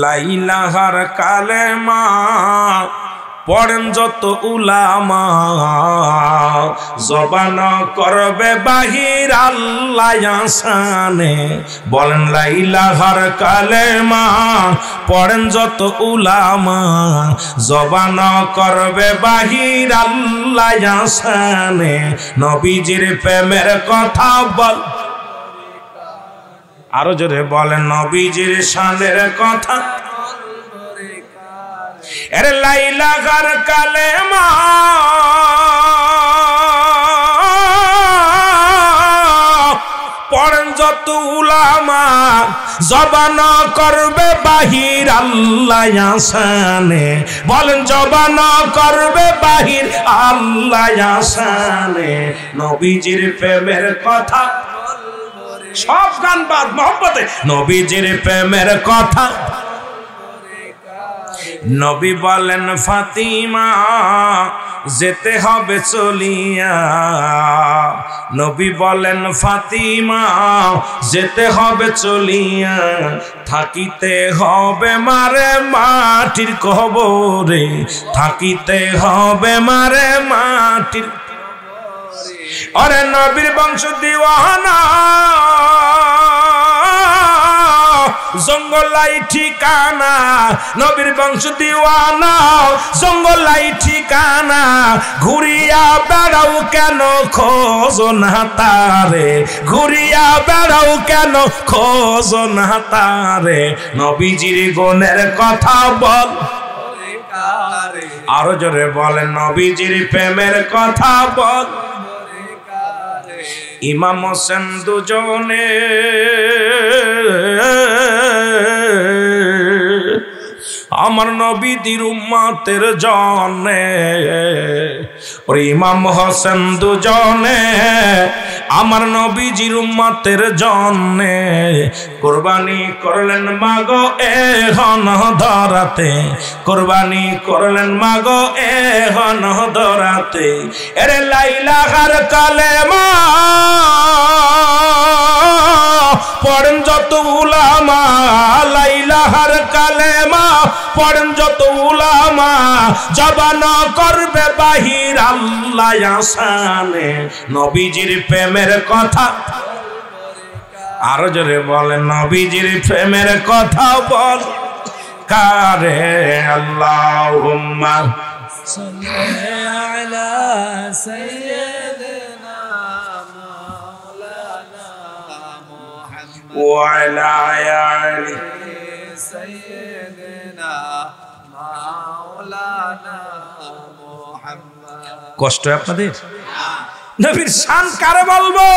লা ইলাহার কালেমা পড়েন যত উলামা, জবান করবে বাহির আল্লাহ আসানে, বলেন লা ইলাহার কালেমা পড়েন যত উলামা, জবান করবে বাহির আল্লাহ আসানে, নবীজির প্রেমের কথা বল। আরো জোরে বলেন নবীজির শানের কথা। এর লাইলাহার কালেমা পড়েন যত উলামা জবান করবে বাহির আল্লাহ আসানে বলেন জবান করবে বাহির আল্লাহ আসানে নবীজির প্রেমের কথা সব গান বাদ মোহব্বতে নবীজির প্রেমের কথা নবী বলেন ফাতিমা যেতে হবে চলিয়া নবী বলেন ফাতিমা যেতে হবে চলিয়া থাকিতে হবে মারে মাটির কবরে থাকিতে হবে মারে মাটির ওরে নবীর বংশ দিওয়ানা জঙ্গলাই ঠিকানা নবীর বংশ দিওয়ানা জঙ্গলাই ঠিকানা ঘুরিয়া বেড়াও কেন খোঁজ না তারে ঘুরিয়া বেড়াও কেন খোঁজ না তারে নবীজির গুণের কথা বল আরো জোরে বলেন নবীজির প্রেমের কথা বল ইমাম হোসেন দুজনে আমার নবীদের উম্মতের জনে ওরে ইমাম হোসেন দুজনে আমার নবীজির উম্মতের জনে কুরবানি করলেন মাগো এখন ধরাতে কুরবানি করলেন মাগো এখন ধরাতে এরে লাইলাহার কালেমা পড়েন যত উলামা লাইলাহার কালেমা পড়েন যত উলামা জবান করবে বাহির আল্লাহ আসানে নবীজির প্রেমের কথা আরো জোরে বলেন নবীজির প্রেমের কথা বল কারে আল্লাহুম্মা সাল্লি আলা সাইয়্যিদিনা মাওলানা মুহাম্মদ ওয়া আলা আলি সাইয়্যিদিনা মাওলানা মুহাম্মদ কষ্ট আপনাদের নবীর শান কারে বলবো